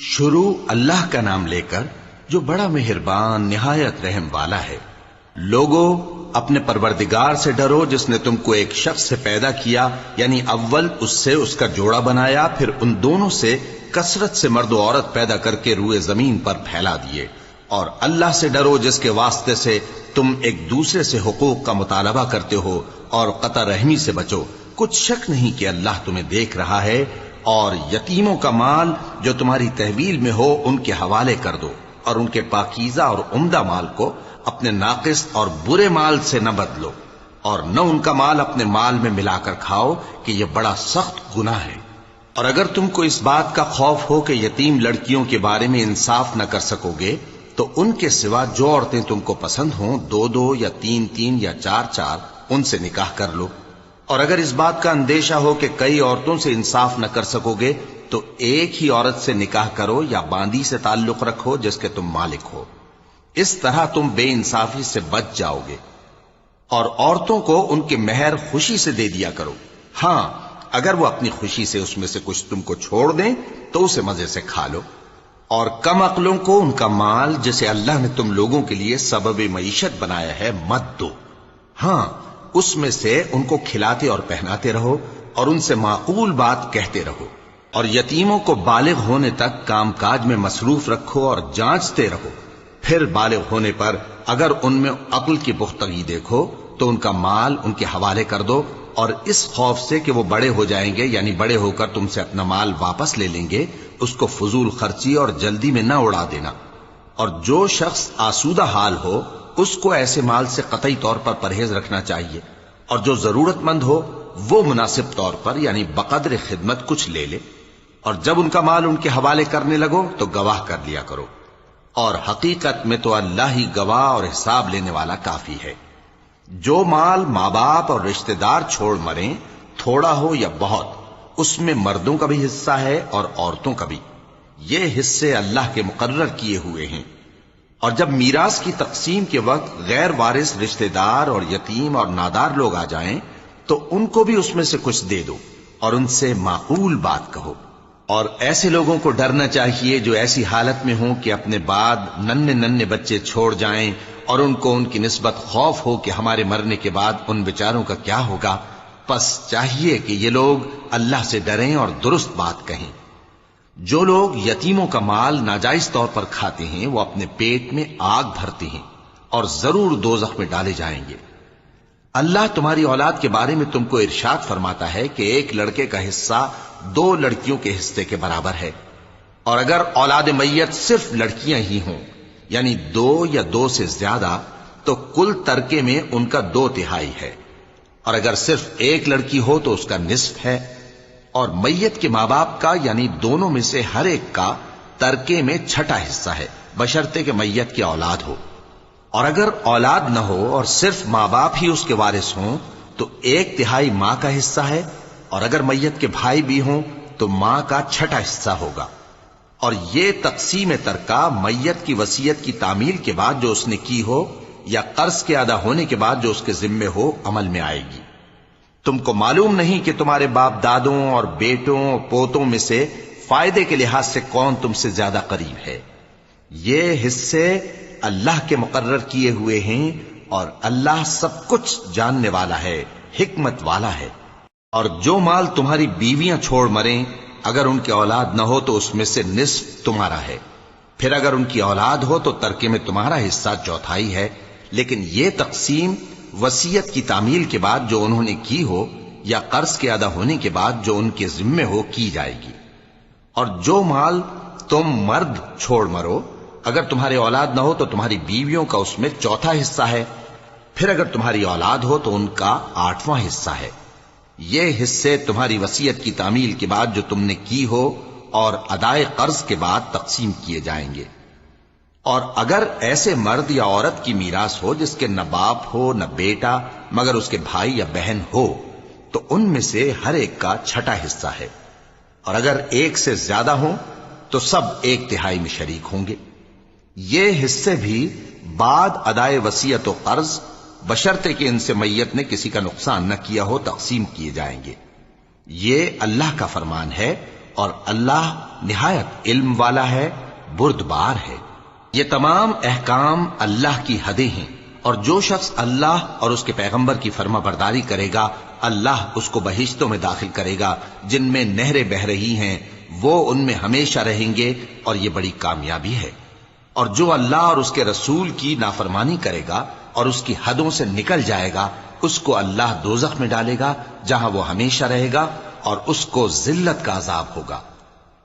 شروع اللہ کا نام لے کر جو بڑا مہربان نہایت رحم والا ہے۔ لوگو اپنے پروردگار سے ڈرو جس نے تم کو ایک شخص سے پیدا کیا، یعنی اول اس سے اس کا جوڑا بنایا، پھر ان دونوں سے کثرت سے مرد و عورت پیدا کر کے روئے زمین پر پھیلا دیے۔ اور اللہ سے ڈرو جس کے واسطے سے تم ایک دوسرے سے حقوق کا مطالبہ کرتے ہو، اور قطع رحمی سے بچو۔ کچھ شک نہیں کہ اللہ تمہیں دیکھ رہا ہے۔ اور یتیموں کا مال جو تمہاری تحویل میں ہو ان کے حوالے کر دو، اور ان کے پاکیزہ اور عمدہ مال کو اپنے ناقص اور برے مال سے نہ بدلو، اور نہ ان کا مال اپنے مال میں ملا کر کھاؤ کہ یہ بڑا سخت گناہ ہے۔ اور اگر تم کو اس بات کا خوف ہو کہ یتیم لڑکیوں کے بارے میں انصاف نہ کر سکو گے تو ان کے سوا جو عورتیں تم کو پسند ہوں، 2 یا 3 یا 4 ان سے نکاح کر لو۔ اور اگر اس بات کا اندیشہ ہو کہ کئی عورتوں سے انصاف نہ کر سکو گے تو ایک ہی عورت سے نکاح کرو یا باندی سے تعلق رکھو جس کے تم مالک ہو۔ اس طرح تم بے انصافی سے بچ جاؤ گے۔ اور عورتوں کو ان کے مہر خوشی سے دے دیا کرو۔ ہاں، اگر وہ اپنی خوشی سے اس میں سے کچھ تم کو چھوڑ دیں تو اسے مزے سے کھا لو۔ اور کم عقلوں کو ان کا مال جسے اللہ نے تم لوگوں کے لیے سبب معیشت بنایا ہے مت دو۔ ہاں، اس میں سے ان کو کھلاتے اور پہناتے رہو اور ان سے معقول بات کہتے رہو۔ اور یتیموں کو بالغ ہونے تک کام کاج میں مصروف رکھو اور جانچتے رہو۔ پھر بالغ ہونے پر اگر ان میں عقل کی پختگی دیکھو تو ان کا مال ان کے حوالے کر دو، اور اس خوف سے کہ وہ بڑے ہو جائیں گے، یعنی بڑے ہو کر تم سے اپنا مال واپس لے لیں گے، اس کو فضول خرچی اور جلدی میں نہ اڑا دینا۔ اور جو شخص آسودہ حال ہو اس کو ایسے مال سے قطعی طور پر پرہیز رکھنا چاہیے، اور جو ضرورت مند ہو وہ مناسب طور پر یعنی بقدر خدمت کچھ لے لے۔ اور جب ان کا مال ان کے حوالے کرنے لگو تو گواہ کر لیا کرو، اور حقیقت میں تو اللہ ہی گواہ اور حساب لینے والا کافی ہے۔ جو مال ماں باپ اور رشتہ دار چھوڑ مریں، تھوڑا ہو یا بہت، اس میں مردوں کا بھی حصہ ہے اور عورتوں کا بھی۔ یہ حصے اللہ کے مقرر کیے ہوئے ہیں۔ اور جب میراث کی تقسیم کے وقت غیر وارث رشتہ دار اور یتیم اور نادار لوگ آ جائیں تو ان کو بھی اس میں سے کچھ دے دو، اور ان سے معقول بات کہو۔ اور ایسے لوگوں کو ڈرنا چاہیے جو ایسی حالت میں ہوں کہ اپنے بعد ننھے بچے چھوڑ جائیں، اور ان کو ان کی نسبت خوف ہو کہ ہمارے مرنے کے بعد ان بیچاروں کا کیا ہوگا۔ پس چاہیے کہ یہ لوگ اللہ سے ڈریں اور درست بات کہیں۔ جو لوگ یتیموں کا مال ناجائز طور پر کھاتے ہیں وہ اپنے پیٹ میں آگ بھرتے ہیں اور ضرور دوزخ میں ڈالے جائیں گے۔ اللہ تمہاری اولاد کے بارے میں تم کو ارشاد فرماتا ہے کہ ایک لڑکے کا حصہ 2 لڑکیوں کے حصے کے برابر ہے، اور اگر اولاد میت صرف لڑکیاں ہی ہوں یعنی 2 یا 2 سے زیادہ تو کل ترکے میں ان کا 2/3 ہے، اور اگر صرف ایک لڑکی ہو تو اس کا نصف ہے۔ اور میت کے ماں باپ کا یعنی دونوں میں سے ہر ایک کا ترکے میں 6واں حصہ ہے، بشرطے کہ میت کی اولاد ہو۔ اور اگر اولاد نہ ہو اور صرف ماں باپ ہی اس کے وارث ہوں تو 1/3 ماں کا حصہ ہے، اور اگر میت کے بھائی بھی ہوں تو ماں کا 6واں حصہ ہوگا۔ اور یہ تقسیم ترکہ میت کی وصیت کی تعمیل کے بعد جو اس نے کی ہو یا قرض کے ادا ہونے کے بعد جو اس کے ذمے ہو عمل میں آئے گی۔ تم کو معلوم نہیں کہ تمہارے باپ دادوں اور بیٹوں اور پوتوں میں سے فائدے کے لحاظ سے کون تم سے زیادہ قریب ہے۔ یہ حصے اللہ کے مقرر کیے ہوئے ہیں، اور اللہ سب کچھ جاننے والا ہے، حکمت والا ہے۔ اور جو مال تمہاری بیویاں چھوڑ مریں اگر ان کی اولاد نہ ہو تو اس میں سے نصف تمہارا ہے، پھر اگر ان کی اولاد ہو تو ترکے میں تمہارا حصہ 1/4 ہے۔ لیکن یہ تقسیم وصیت کی تعمیل کے بعد جو انہوں نے کی ہو یا قرض کے ادا ہونے کے بعد جو ان کے ذمے ہو کی جائے گی۔ اور جو مال تم مرد چھوڑ مرو اگر تمہاری اولاد نہ ہو تو تمہاری بیویوں کا اس میں 1/4 حصہ ہے، پھر اگر تمہاری اولاد ہو تو ان کا 8واں حصہ ہے۔ یہ حصے تمہاری وصیت کی تعمیل کے بعد جو تم نے کی ہو اور ادائے قرض کے بعد تقسیم کیے جائیں گے۔ اور اگر ایسے مرد یا عورت کی میراث ہو جس کے نہ باپ ہو نہ بیٹا مگر اس کے بھائی یا بہن ہو تو ان میں سے ہر ایک کا 6واں حصہ ہے، اور اگر ایک سے زیادہ ہوں تو سب 1/3 میں شریک ہوں گے۔ یہ حصے بھی بعد ادائے وصیت و قرض بشرطے کہ ان سے میت نے کسی کا نقصان نہ کیا ہو تقسیم کیے جائیں گے۔ یہ اللہ کا فرمان ہے، اور اللہ نہایت علم والا ہے، بردبار ہے۔ یہ تمام احکام اللہ کی حدیں ہیں، اور جو شخص اللہ اور اس کے پیغمبر کی فرما برداری کرے گا اللہ اس کو بہشتوں میں داخل کرے گا جن میں نہریں بہہ رہی ہیں، وہ ان میں ہمیشہ رہیں گے، اور یہ بڑی کامیابی ہے۔ اور جو اللہ اور اس کے رسول کی نافرمانی کرے گا اور اس کی حدوں سے نکل جائے گا اس کو اللہ دوزخ میں ڈالے گا جہاں وہ ہمیشہ رہے گا، اور اس کو ذلت کا عذاب ہوگا۔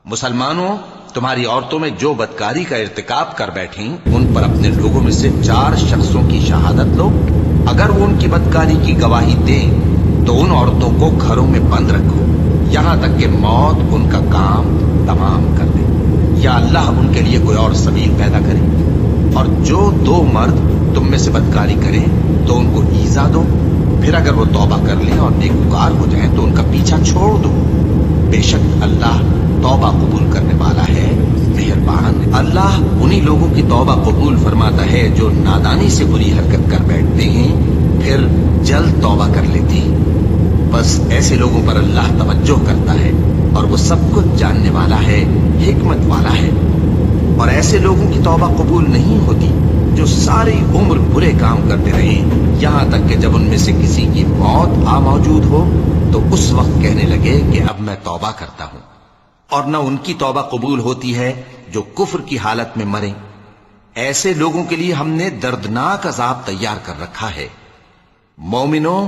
مسلمانوں، تمہاری عورتوں میں جو بدکاری کا ارتکاب کر بیٹھیں ان پر اپنے لوگوں میں سے 4 شخصوں کی شہادت لو۔ اگر وہ ان کی بدکاری کی گواہی دیں تو ان عورتوں کو گھروں میں بند رکھو یہاں تک کہ موت ان کا کام تمام کر دے، یا اللہ ان کے لیے کوئی اور سبیل پیدا کرے۔ اور جو 2 مرد تم میں سے بدکاری کریں تو ان کو ایذا دو، پھر اگر وہ توبہ کر لیں اور نیکوکار ہو جائیں تو ان کا پیچھا چھوڑ دو۔ بے شک اللہ توبہ قبول کرنے والا ہے، مہربان ہے۔ اللہ انہی لوگوں کی توبہ قبول فرماتا ہے جو نادانی سے بری حرکت کر بیٹھتے ہیں پھر جلد توبہ کر لیتے ہیں۔ بس ایسے لوگوں پر اللہ توجہ کرتا ہے اور وہ سب کچھ جاننے والا ہے، حکمت والا ہے۔ اور ایسے لوگوں کی توبہ قبول نہیں ہوتی جو ساری عمر برے کام کرتے رہیں یہاں تک کہ جب ان میں سے کسی کی موت آ موجود ہو تو اس وقت کہنے لگے کہ اب میں توبہ کرتا ہوں۔ اور نہ ان کی توبہ قبول ہوتی ہے جو کفر کی حالت میں مریں۔ ایسے لوگوں کے لیے ہم نے دردناک عذاب تیار کر رکھا ہے۔ مومنوں،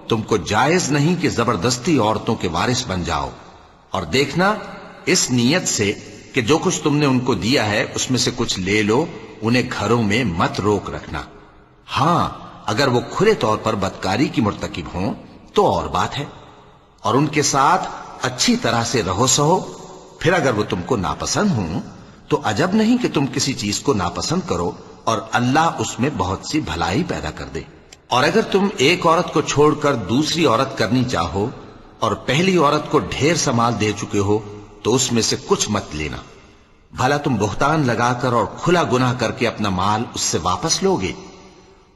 تم کو جائز نہیں کہ زبردستی عورتوں کے وارث بن جاؤ، اور دیکھنا اس نیت سے کہ جو کچھ تم نے ان کو دیا ہے اس میں سے کچھ لے لو، انہیں گھروں میں مت روک رکھنا۔ ہاں، اگر وہ کھلے طور پر بدکاری کی مرتکب ہوں تو اور بات ہے، اور ان کے ساتھ اچھی طرح سے رہو سہو۔ پھر اگر وہ تم کو ناپسند ہوں تو عجب نہیں کہ تم کسی چیز کو ناپسند کرو اور اللہ اس میں بہت سی بھلائی پیدا کر دے۔ اور اگر تم ایک عورت کو چھوڑ کر دوسری عورت کرنی چاہو اور پہلی عورت کو ڈھیر سا مال دے چکے ہو تو اس میں سے کچھ مت لینا، بھلا تم بہتان لگا کر اور کھلا گناہ کر کے اپنا مال اس سے واپس لوگے؟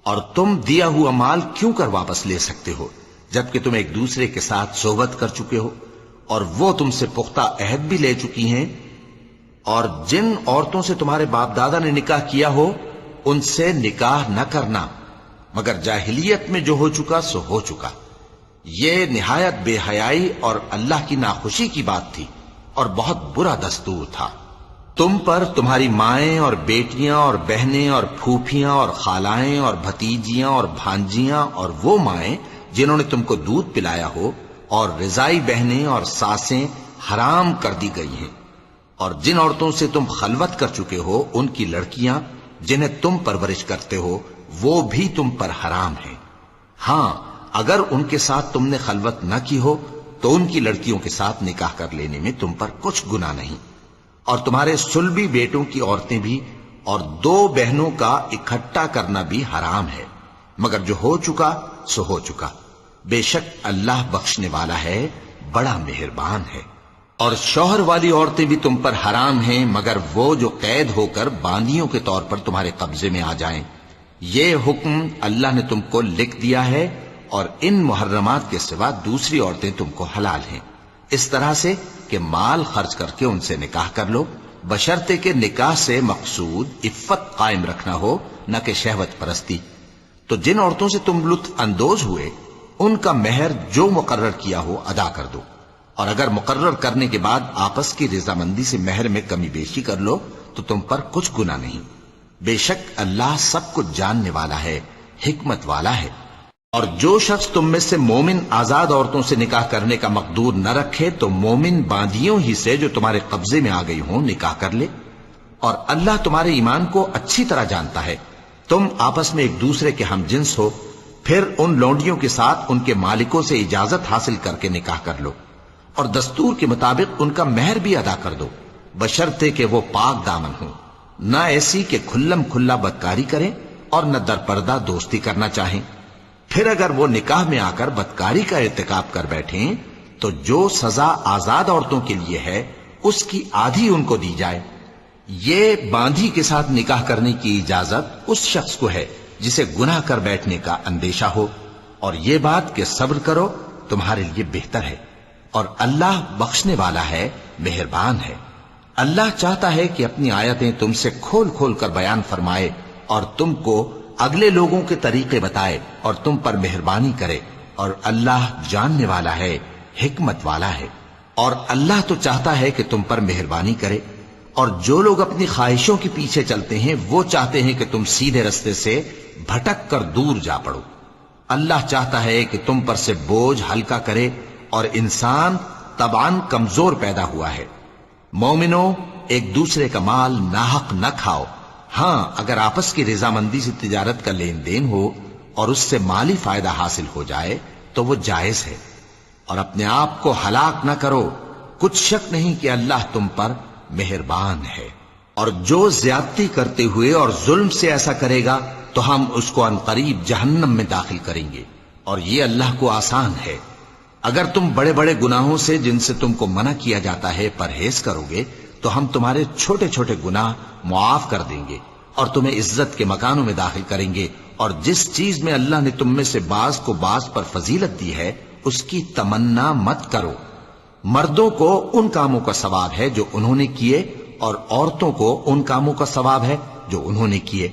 اور تم دیا ہوا مال کیوں کر واپس لے سکتے ہو جبکہ تم ایک دوسرے کے ساتھ صحبت کر چکے ہو اور وہ تم سے پختہ عہد بھی لے چکی ہیں؟ اور جن عورتوں سے تمہارے باپ دادا نے نکاح کیا ہو ان سے نکاح نہ کرنا مگر جاہلیت میں جو ہو چکا سو ہو چکا۔ یہ نہایت بے حیائی اور اللہ کی ناخوشی کی بات تھی اور بہت برا دستور تھا۔ تم پر تمہاری مائیں اور بیٹیاں اور بہنیں اور پھوپھیاں اور خالائیں اور بھتیجیاں اور بھانجیاں اور وہ مائیں جنہوں نے تم کو دودھ پلایا ہو اور رضائی بہنیں اور ساسیں حرام کر دی گئی ہیں، اور جن عورتوں سے تم خلوت کر چکے ہو ان کی لڑکیاں جنہیں تم پرورش کرتے ہو وہ بھی تم پر حرام ہیں۔ ہاں، اگر ان کے ساتھ تم نے خلوت نہ کی ہو تو ان کی لڑکیوں کے ساتھ نکاح کر لینے میں تم پر کچھ گناہ نہیں۔ اور تمہارے صلبی بیٹوں کی عورتیں بھی اور 2 بہنوں کا اکٹھا کرنا بھی حرام ہے، مگر جو ہو چکا سو ہو چکا۔ بے شک اللہ بخشنے والا ہے، بڑا مہربان ہے۔ اور شوہر والی عورتیں بھی تم پر حرام ہیں مگر وہ جو قید ہو کر باندیوں کے طور پر تمہارے قبضے میں آ جائیں۔ یہ حکم اللہ نے تم کو لکھ دیا ہے، اور ان محرمات کے سوا دوسری عورتیں تم کو حلال ہیں، اس طرح سے کہ مال خرچ کر کے ان سے نکاح کر لو، بشرطے کہ نکاح سے مقصود عفت قائم رکھنا ہو نہ کہ شہوت پرستی۔ تو جن عورتوں سے تم لطف اندوز ہوئے ان کا مہر جو مقرر کیا ہو ادا کر دو، اور اگر مقرر کرنے کے بعد آپس کی رضامندی سے مہر میں کمی بیشی کر لو تو تم پر کچھ گناہ نہیں۔ بے شک اللہ سب کچھ جاننے والا ہے، حکمت والا ہے۔ اور جو شخص تم میں سے مومن آزاد عورتوں سے نکاح کرنے کا مقدور نہ رکھے تو مومن باندیوں ہی سے جو تمہارے قبضے میں آ گئی ہوں نکاح کر لے، اور اللہ تمہارے ایمان کو اچھی طرح جانتا ہے۔ تم آپس میں ایک دوسرے کے ہم جنس ہو، پھر ان لونڈیوں کے ساتھ ان کے مالکوں سے اجازت حاصل کر کے نکاح کر لو، اور دستور کے مطابق ان کا مہر بھی ادا کر دو، بشرطے کہ وہ پاک دامن ہوں، نہ ایسی کہ کھلم کھلا بدکاری کریں اور نہ در پردہ دوستی کرنا چاہیں۔ پھر اگر وہ نکاح میں آ کر بدکاری کا ارتکاب کر بیٹھیں تو جو سزا آزاد عورتوں کے لیے ہے اس کی آدھی ان کو دی جائے۔ یہ باندھی کے ساتھ نکاح کرنے کی اجازت اس شخص کو ہے جسے گناہ کر بیٹھنے کا اندیشہ ہو، اور یہ بات کہ صبر کرو تمہارے لیے بہتر ہے، اور اللہ بخشنے والا ہے، مہربان ہے۔ اللہ چاہتا ہے کہ اپنی آیتیں تم سے کھول کھول کر بیان فرمائے اور تم کو اگلے لوگوں کے طریقے بتائے اور تم پر مہربانی کرے، اور اللہ جاننے والا ہے، حکمت والا ہے۔ اور اللہ تو چاہتا ہے کہ تم پر مہربانی کرے، اور جو لوگ اپنی خواہشوں کے پیچھے چلتے ہیں وہ چاہتے ہیں کہ تم سیدھے رستے سے بھٹک کر دور جا پڑو۔ اللہ چاہتا ہے کہ تم پر سے بوجھ ہلکا کرے، اور انسان طبعاً کمزور پیدا ہوا ہے۔ مومنوں، ایک دوسرے کا مال ناحق نہ کھاؤ۔ ہاں، اگر آپس کی رضامندی سے تجارت کا لین دین ہو اور اس سے مالی فائدہ حاصل ہو جائے تو وہ جائز ہے، اور اپنے آپ کو ہلاک نہ کرو، کچھ شک نہیں کہ اللہ تم پر مہربان ہے۔ اور جو زیادتی کرتے ہوئے اور ظلم سے ایسا کرے گا تو ہم اس کو عنقریب جہنم میں داخل کریں گے، اور یہ اللہ کو آسان ہے۔ اگر تم بڑے بڑے گناہوں سے جن سے تم کو منع کیا جاتا ہے پرہیز کرو گے تو ہم تمہارے چھوٹے چھوٹے گناہ معاف کر دیں گے اور تمہیں عزت کے مکانوں میں داخل کریں گے، اور جس چیز میں اللہ نے تم میں سے بعض کو بعض پر فضیلت دی ہے اس کی تمنا مت کرو۔ مردوں کو ان کاموں کا ثواب ہے جو انہوں نے کیے، اور عورتوں کو ان کاموں کا ثواب ہے جو انہوں نے کیے،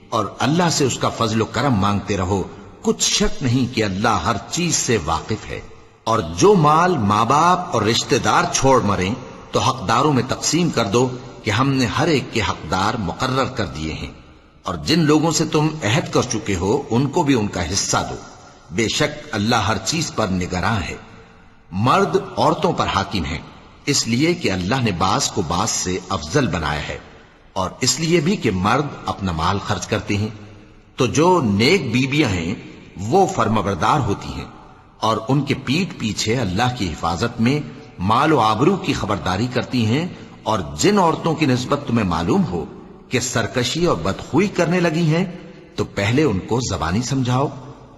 اور اللہ سے اس کا فضل و کرم مانگتے رہو، کچھ شک نہیں کہ اللہ ہر چیز سے واقف ہے۔ اور جو مال ماں باپ اور رشتہ دار چھوڑ مریں تو حقداروں میں تقسیم کر دو کہ ہم نے ہر ایک کے حقدار مقرر کر دیے ہیں، اور جن لوگوں سے تم عہد کر چکے ہو ان کو بھی ان کا حصہ دو، بے شک اللہ ہر چیز پر نگراں ہے۔ مرد عورتوں پر حاکم ہیں، اس لیے کہ اللہ نے بعض کو بعض سے افضل بنایا ہے، اور اس لیے بھی کہ مرد اپنا مال خرچ کرتے ہیں، تو جو نیک بیویاں ہیں وہ فرمانبردار ہوتی ہیں، اور ان کے پیٹھ پیچھے اللہ کی حفاظت میں مال و آبرو کی خبرداری کرتی ہیں۔ اور جن عورتوں کی نسبت تمہیں معلوم ہو کہ سرکشی اور بدخوئی کرنے لگی ہیں تو پہلے ان کو زبانی سمجھاؤ،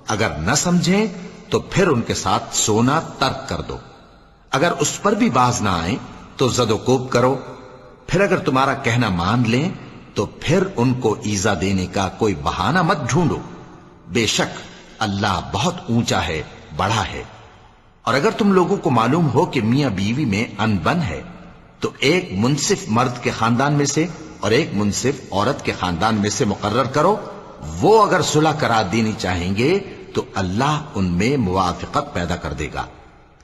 اگر نہ سمجھیں تو پھر ان کے ساتھ سونا ترک کر دو، اگر اس پر بھی باز نہ آئیں تو زد و کوب کرو، پھر اگر تمہارا کہنا مان لیں تو پھر ان کو ایذا دینے کا کوئی بہانہ مت ڈھونڈو، بے شک اللہ بہت اونچا ہے، بڑا ہے۔ اور اگر تم لوگوں کو معلوم ہو کہ میاں بیوی میں ان بن ہے تو ایک منصف مرد کے خاندان میں سے اور ایک منصف عورت کے خاندان میں سے مقرر کرو، وہ اگر صلح کرا دینی چاہیں گے تو اللہ ان میں موافقت پیدا کر دے گا۔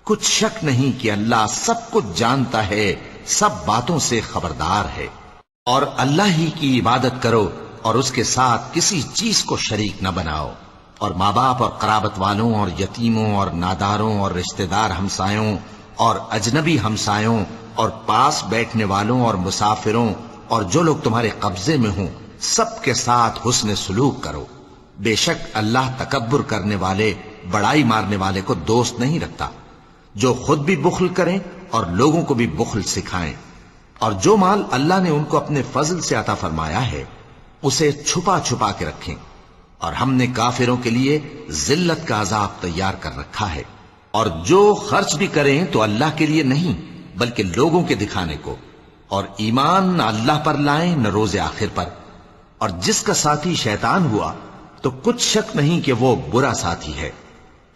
کچھ شک نہیں کہ اللہ سب کچھ جانتا ہے، سب باتوں سے خبردار ہے۔ اور اللہ ہی کی عبادت کرو اور اس کے ساتھ کسی چیز کو شریک نہ بناؤ، اور ماں باپ اور قرابت والوں اور یتیموں اور ناداروں اور رشتہ دار ہمسایوں اور اجنبی ہمسایوں اور پاس بیٹھنے والوں اور مسافروں اور جو لوگ تمہارے قبضے میں ہوں سب کے ساتھ حسن سلوک کرو، بے شک اللہ تکبر کرنے والے، بڑائی مارنے والے کو دوست نہیں رکھتا۔ جو خود بھی بخل کریں اور لوگوں کو بھی بخل سکھائیں، اور جو مال اللہ نے ان کو اپنے فضل سے عطا فرمایا ہے اسے چھپا چھپا کے رکھیں، اور ہم نے کافروں کے لیے ذلت کا عذاب تیار کر رکھا ہے۔ اور جو خرچ بھی کریں تو اللہ کے لیے نہیں بلکہ لوگوں کے دکھانے کو، اور ایمان نہ اللہ پر لائیں نہ روز آخر پر، اور جس کا ساتھی شیطان ہوا تو کچھ شک نہیں کہ وہ برا ساتھی ہے۔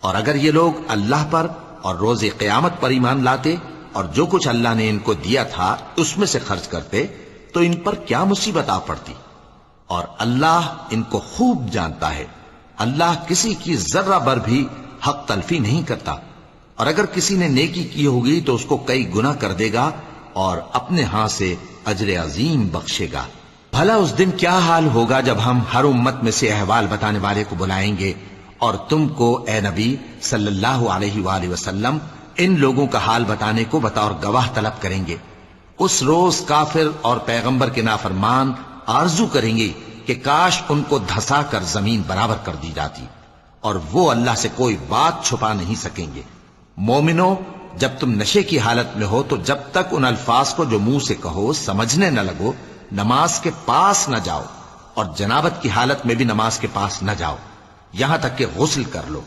اور اگر یہ لوگ اللہ پر اور روز قیامت پر ایمان لاتے اور جو کچھ اللہ نے ان کو دیا تھا اس میں سے خرچ کرتے تو ان پر کیا مصیبت آ پڑتی، اور اللہ ان کو خوب جانتا ہے۔ اللہ کسی کی ذرہ بر بھی حق تلفی نہیں کرتا، اور اگر کسی نے نیکی کی ہوگی تو اس کو کئی گنا کر دے گا اور اپنے ہاں سے اجر عظیم بخشے گا۔ بھلا اس دن کیا حال ہوگا جب ہم ہر امت میں سے احوال بتانے والے کو بلائیں گے اور تم کو اے نبی صلی اللہ علیہ وآلہ وسلم ان لوگوں کا حال بتانے کو بطور گواہ طلب کریں گے۔ اس روز کافر اور پیغمبر کے نافرمان آرزو کریں گے کہ کاش ان کو دھسا کر زمین برابر کر دی جاتی، اور وہ اللہ سے کوئی بات چھپا نہیں سکیں گے۔ مومنو، جب تم نشے کی حالت میں ہو تو جب تک ان الفاظ کو جو منہ سے کہو سمجھنے نہ لگو نماز کے پاس نہ جاؤ، اور جنابت کی حالت میں بھی نماز کے پاس نہ جاؤ یہاں تک کہ غسل کر لو۔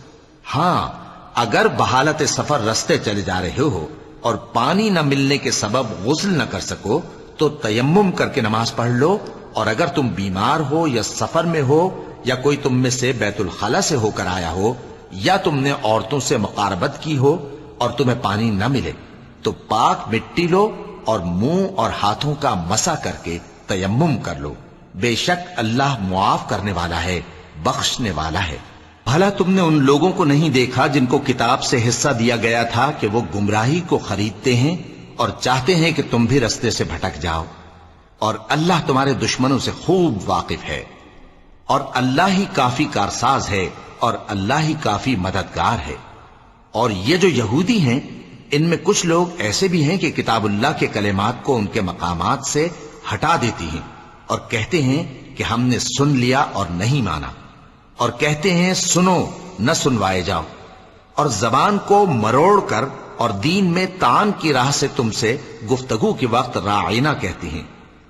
ہاں، اگر بحالت سفر رستے چلے جا رہے ہو اور پانی نہ ملنے کے سبب غسل نہ کر سکو تو تیمم کر کے نماز پڑھ لو، اور اگر تم بیمار ہو یا سفر میں ہو یا کوئی تم میں سے بیت الخلا سے ہو کر آیا ہو یا تم نے عورتوں سے مقاربت کی ہو اور تمہیں پانی نہ ملے تو پاک مٹی لو اور منہ اور ہاتھوں کا مسح کر کے تیمم کر لو، بے شک اللہ معاف کرنے والا ہے، بخشنے والا ہے۔ بھلا تم نے ان لوگوں کو نہیں دیکھا جن کو کتاب سے حصہ دیا گیا تھا کہ وہ گمراہی کو خریدتے ہیں اور چاہتے ہیں کہ تم بھی رستے سے بھٹک جاؤ، اور اللہ تمہارے دشمنوں سے خوب واقف ہے، اور اللہ ہی کافی کارساز ہے، اور اللہ ہی کافی مددگار ہے۔ اور یہ جو یہودی ہیں، ان میں کچھ لوگ ایسے بھی ہیں کہ کتاب اللہ کے کلمات کو ان کے مقامات سے ہٹا دیتی ہیں اور کہتے ہیں کہ ہم نے سن لیا اور نہیں مانا، اور کہتے ہیں سنو نہ سنوائے جاؤ، اور زبان کو مروڑ کر اور دین میں طعن کی راہ سے تم سے گفتگو کے وقت راعینا کہتی ہیں۔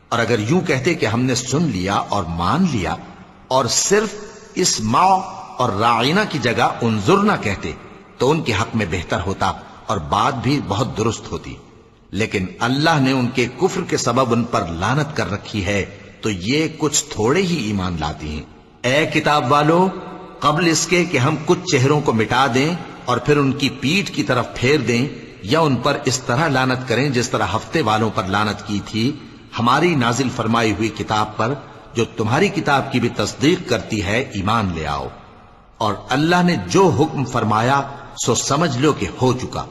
اور اگر یوں کہتے کہ ہم نے سن لیا اور مان لیا، اور صرف اسمع اور راعینا کی جگہ انظرنا کہتے، تو ان کے حق میں بہتر ہوتا اور بات بھی بہت درست ہوتی، لیکن اللہ نے ان کے کفر کے سبب ان پر لعنت کر رکھی ہے، تو یہ کچھ تھوڑے ہی ایمان لاتی ہیں۔ اے کتاب والو، قبل اس کے کہ ہم کچھ چہروں کو مٹا دیں اور پھر ان کی پیٹھ کی طرف پھیر دیں یا ان پر اس طرح لعنت کریں جس طرح ہفتے والوں پر لعنت کی تھی، ہماری نازل فرمائی ہوئی کتاب پر جو تمہاری کتاب کی بھی تصدیق کرتی ہے ایمان لے آؤ، اور اللہ نے جو حکم فرمایا سو سمجھ لو کہ ہو چکا۔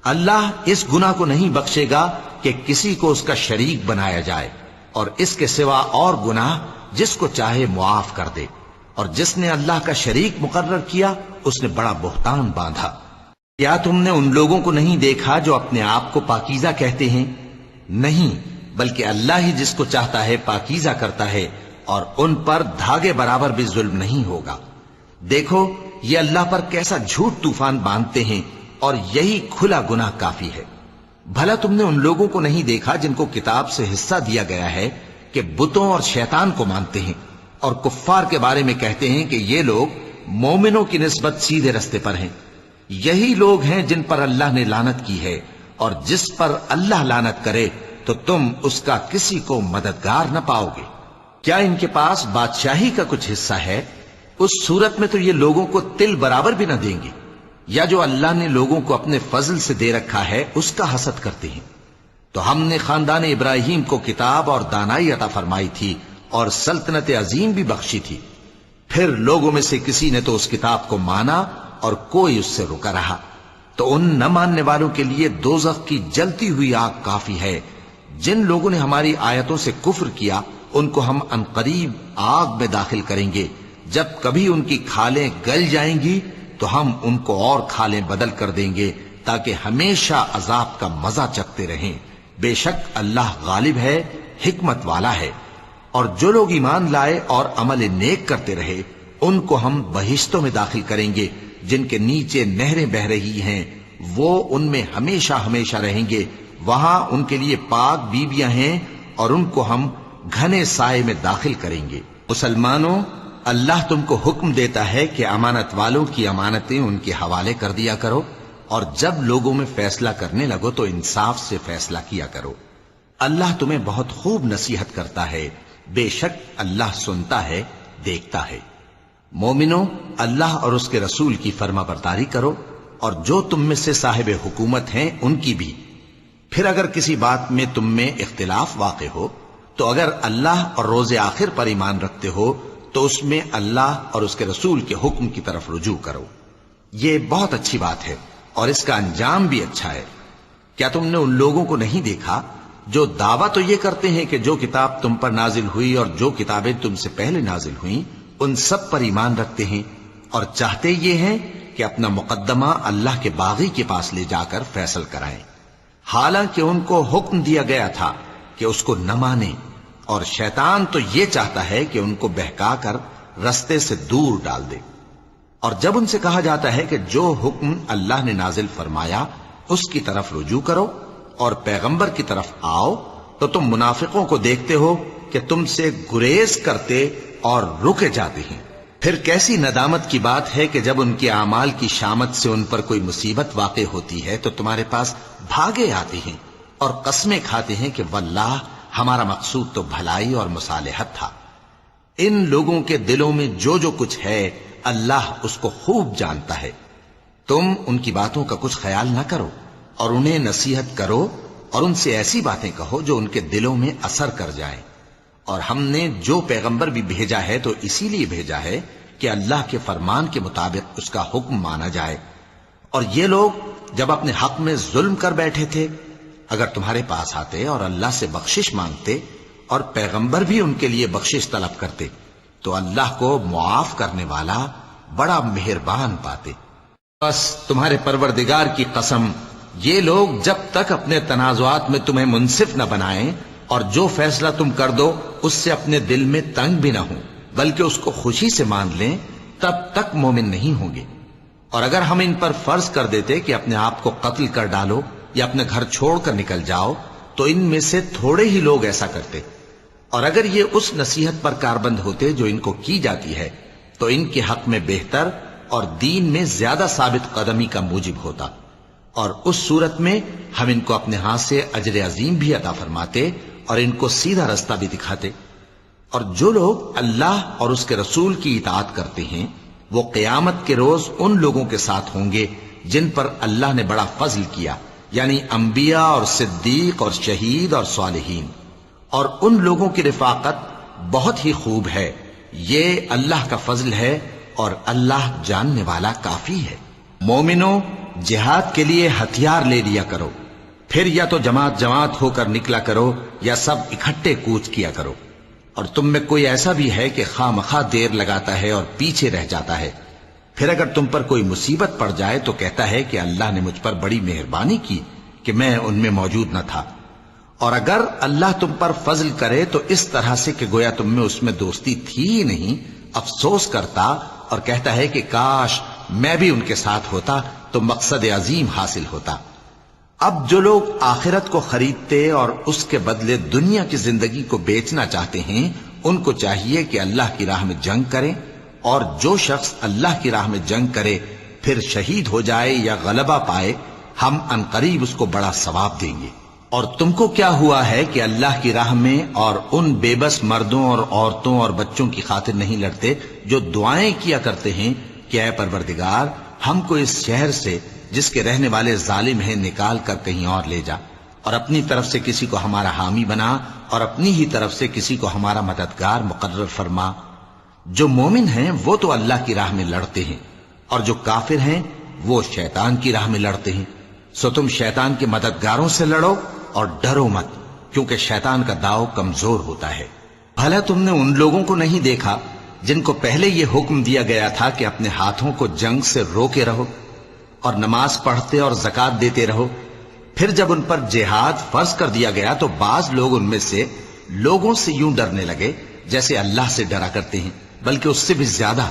اللہ اس گناہ کو نہیں بخشے گا کہ کسی کو اس کا شریک بنایا جائے، اور اس کے سوا اور گناہ جس کو چاہے معاف کر دے، اور جس نے اللہ کا شریک مقرر کیا اس نے بڑا بہتان باندھا۔ کیا تم نے ان لوگوں کو نہیں دیکھا جو اپنے آپ کو پاکیزہ کہتے ہیں؟ نہیں، بلکہ اللہ ہی جس کو چاہتا ہے پاکیزہ کرتا ہے، اور ان پر دھاگے برابر بھی ظلم نہیں ہوگا۔ دیکھو یہ اللہ پر کیسا جھوٹ طوفان باندھتے ہیں، اور یہی کھلا گناہ کافی ہے۔ بھلا تم نے ان لوگوں کو نہیں دیکھا جن کو کتاب سے حصہ دیا گیا ہے کہ بتوں اور شیطان کو مانتے ہیں، اور کفار کے بارے میں کہتے ہیں کہ یہ لوگ مومنوں کی نسبت سیدھے رستے پر ہیں۔ یہی لوگ ہیں جن پر اللہ نے لعنت کی ہے، اور جس پر اللہ لعنت کرے تو تم اس کا کسی کو مددگار نہ پاؤ گے۔ کیا ان کے پاس بادشاہی کا کچھ حصہ ہے؟ اس صورت میں تو یہ لوگوں کو تل برابر بھی نہ دیں گے۔ یا جو اللہ نے لوگوں کو اپنے فضل سے دے رکھا ہے اس کا حسد کرتے ہیں۔ تو ہم نے خاندان ابراہیم کو کتاب اور دانائی عطا فرمائی تھی اور سلطنت عظیم بھی بخشی تھی۔ پھر لوگوں میں سے کسی نے تو اس کتاب کو مانا اور کوئی اس سے رکا رہا، تو ان نہ ماننے والوں کے لیے دوزخ کی جلتی ہوئی آگ کافی ہے۔ جن لوگوں نے ہماری آیتوں سے کفر کیا ان کو ہم عنقریب آگ میں داخل کریں گے، جب کبھی ان کی کھالیں گل جائیں گی تو ہم ان کو اور کھالیں بدل کر دیں گے تاکہ ہمیشہ عذاب کا مزہ چکھتے رہیں۔ بے شک اللہ غالب ہے، حکمت والا ہے۔ اور جو لوگ ایمان لائے اور عمل نیک کرتے رہے ان کو ہم بہشتوں میں داخل کریں گے جن کے نیچے نہریں بہ رہی ہیں، وہ ان میں ہمیشہ ہمیشہ رہیں گے۔ وہاں ان کے لیے پاک بیویاں ہیں اور ان کو ہم گھنے سائے میں داخل کریں گے۔ مسلمانوں، اللہ تم کو حکم دیتا ہے کہ امانت والوں کی امانتیں ان کے حوالے کر دیا کرو، اور جب لوگوں میں فیصلہ کرنے لگو تو انصاف سے فیصلہ کیا کرو۔ اللہ تمہیں بہت خوب نصیحت کرتا ہے، بے شک اللہ سنتا ہے، دیکھتا ہے۔ مومنوں، اللہ اور اس کے رسول کی فرما برداری کرو، اور جو تم میں سے صاحب حکومت ہیں ان کی بھی۔ پھر اگر کسی بات میں تم میں اختلاف واقع ہو تو اگر اللہ اور روز آخر پر ایمان رکھتے ہو تو اس میں اللہ اور اس کے رسول کے حکم کی طرف رجوع کرو۔ یہ بہت اچھی بات ہے اور اس کا انجام بھی اچھا ہے۔ کیا تم نے ان لوگوں کو نہیں دیکھا جو دعویٰ تو یہ کرتے ہیں کہ جو کتاب تم پر نازل ہوئی اور جو کتابیں تم سے پہلے نازل ہوئیں ان سب پر ایمان رکھتے ہیں، اور چاہتے یہ ہیں کہ اپنا مقدمہ اللہ کے باغی کے پاس لے جا کر فیصل کرائیں، حالانکہ ان کو حکم دیا گیا تھا کہ اس کو نہ مانیں، اور شیطان تو یہ چاہتا ہے کہ ان کو بہکا کر رستے سے دور ڈال دے۔ اور جب ان سے کہا جاتا ہے کہ جو حکم اللہ نے نازل فرمایا اس کی طرف رجوع کرو اور پیغمبر کی طرف آؤ، تو تم منافقوں کو دیکھتے ہو کہ تم سے گریز کرتے اور رکے جاتے ہیں۔ پھر کیسی ندامت کی بات ہے کہ جب ان کے اعمال کی شامت سے ان پر کوئی مصیبت واقع ہوتی ہے تو تمہارے پاس بھاگے آتے ہیں اور قسمیں کھاتے ہیں کہ واللہ ہمارا مقصود تو بھلائی اور مصالحت تھا۔ ان لوگوں کے دلوں میں جو جو کچھ ہے اللہ اس کو خوب جانتا ہے۔ تم ان کی باتوں کا کچھ خیال نہ کرو اور انہیں نصیحت کرو اور ان سے ایسی باتیں کہو جو ان کے دلوں میں اثر کر جائیں. اور ہم نے جو پیغمبر بھی بھیجا ہے تو اسی لیے بھیجا ہے کہ اللہ کے فرمان کے مطابق اس کا حکم مانا جائے. اور یہ لوگ جب اپنے حق میں ظلم کر بیٹھے تھے، اگر تمہارے پاس آتے اور اللہ سے بخشش مانگتے اور پیغمبر بھی ان کے لیے بخشش طلب کرتے تو اللہ کو معاف کرنے والا بڑا مہربان پاتے. بس تمہارے پروردگار کی قسم، یہ لوگ جب تک اپنے تنازعات میں تمہیں منصف نہ بنائیں اور جو فیصلہ تم کر دو اس سے اپنے دل میں تنگ بھی نہ ہوں بلکہ اس کو خوشی سے مان لیں، تب تک مومن نہیں ہوں گے. اور اگر ہم ان پر فرض کر دیتے کہ اپنے آپ کو قتل کر ڈالو یا اپنے گھر چھوڑ کر نکل جاؤ تو ان میں سے تھوڑے ہی لوگ ایسا کرتے. اور اگر یہ اس نصیحت پر کاربند ہوتے جو ان کو کی جاتی ہے تو ان کے حق میں بہتر اور دین میں زیادہ ثابت قدمی کا موجب ہوتا. اور اس صورت میں ہم ان کو اپنے ہاتھ سے اجر عظیم بھی عطا فرماتے اور ان کو سیدھا رستہ بھی دکھاتے. اور جو لوگ اللہ اور اس کے رسول کی اطاعت کرتے ہیں وہ قیامت کے روز ان لوگوں کے ساتھ ہوں گے جن پر اللہ نے بڑا فضل کیا، یعنی انبیاء اور صدیق اور شہید اور صالحین. اور ان لوگوں کی رفاقت بہت ہی خوب ہے. یہ اللہ کا فضل ہے اور اللہ جاننے والا کافی ہے. مومنوں، جہاد کے لیے ہتھیار لے لیا کرو، پھر یا تو جماعت جماعت ہو کر نکلا کرو یا سب اکٹھے کوچ کیا کرو. اور تم میں کوئی ایسا بھی ہے کہ خواہ مخواہ دیر لگاتا ہے اور پیچھے رہ جاتا ہے، پھر اگر تم پر کوئی مصیبت پڑ جائے تو کہتا ہے کہ اللہ نے مجھ پر بڑی مہربانی کی کہ میں ان میں موجود نہ تھا. اور اگر اللہ تم پر فضل کرے تو اس طرح سے کہ گویا تم میں اس میں دوستی تھی ہی نہیں، افسوس کرتا اور کہتا ہے کہ کاش میں بھی ان کے ساتھ ہوتا تو مقصد عظیم حاصل ہوتا. اب جو لوگ آخرت کو خریدتے اور اس کے بدلے دنیا کی زندگی کو بیچنا چاہتے ہیں ان کو چاہیے کہ اللہ کی راہ میں جنگ کریں، اور جو شخص اللہ کی راہ میں جنگ کرے پھر شہید ہو جائے یا غلبہ پائے ہم عنقریب اس کو بڑا ثواب دیں گے. اور تم کو کیا ہوا ہے کہ اللہ کی راہ میں اور ان بے بس مردوں اور عورتوں اور بچوں کی خاطر نہیں لڑتے جو دعائیں کیا کرتے ہیں کہ اے پروردگار ہم کو اس شہر سے جس کے رہنے والے ظالم ہیں نکال کر کہیں اور لے جا، اور اپنی طرف سے کسی کو ہمارا حامی بنا اور اپنی ہی طرف سے کسی کو ہمارا مددگار مقرر فرما. جو مومن ہیں وہ تو اللہ کی راہ میں لڑتے ہیں اور جو کافر ہیں وہ شیطان کی راہ میں لڑتے ہیں. سو تم شیطان کے مددگاروں سے لڑو اور ڈرو مت، کیونکہ شیطان کا داؤ کمزور ہوتا ہے. بھلا تم نے ان لوگوں کو نہیں دیکھا جن کو پہلے یہ حکم دیا گیا تھا کہ اپنے ہاتھوں کو جنگ سے روکے رہو اور نماز پڑھتے اور زکوٰۃ دیتے رہو، پھر جب ان پر جہاد فرض کر دیا گیا تو بعض لوگ ان میں سے لوگوں سے یوں ڈرنے لگے جیسے اللہ سے ڈرا کرتے ہیں، بلکہ اس سے بھی زیادہ،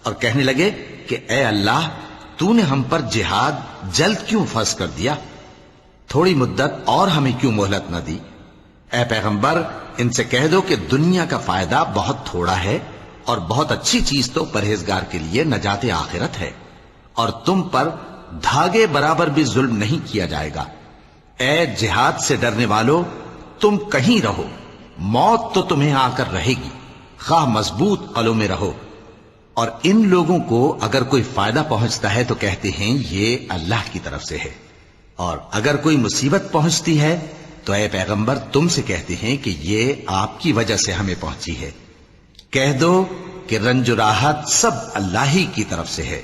اور کہنے لگے کہ اے اللہ تو نے ہم پر جہاد جلد کیوں فرض کر دیا، تھوڑی مدت اور ہمیں کیوں مہلت نہ دی. اے پیغمبر ان سے کہہ دو کہ دنیا کا فائدہ بہت تھوڑا ہے اور بہت اچھی چیز تو پرہیزگار کے لیے نجات آخرت ہے، اور تم پر دھاگے برابر بھی ظلم نہیں کیا جائے گا. اے جہاد سے ڈرنے والو، تم کہیں رہو، موت تو تمہیں آ کر رہے گی، خواہ مضبوط قلعوں میں رہو. اور ان لوگوں کو اگر کوئی فائدہ پہنچتا ہے تو کہتے ہیں یہ اللہ کی طرف سے ہے، اور اگر کوئی مصیبت پہنچتی ہے تو اے پیغمبر تم سے کہتے ہیں کہ یہ آپ کی وجہ سے ہمیں پہنچی ہے. کہہ دو کہ رنج و راحت سب اللہ ہی کی طرف سے ہے.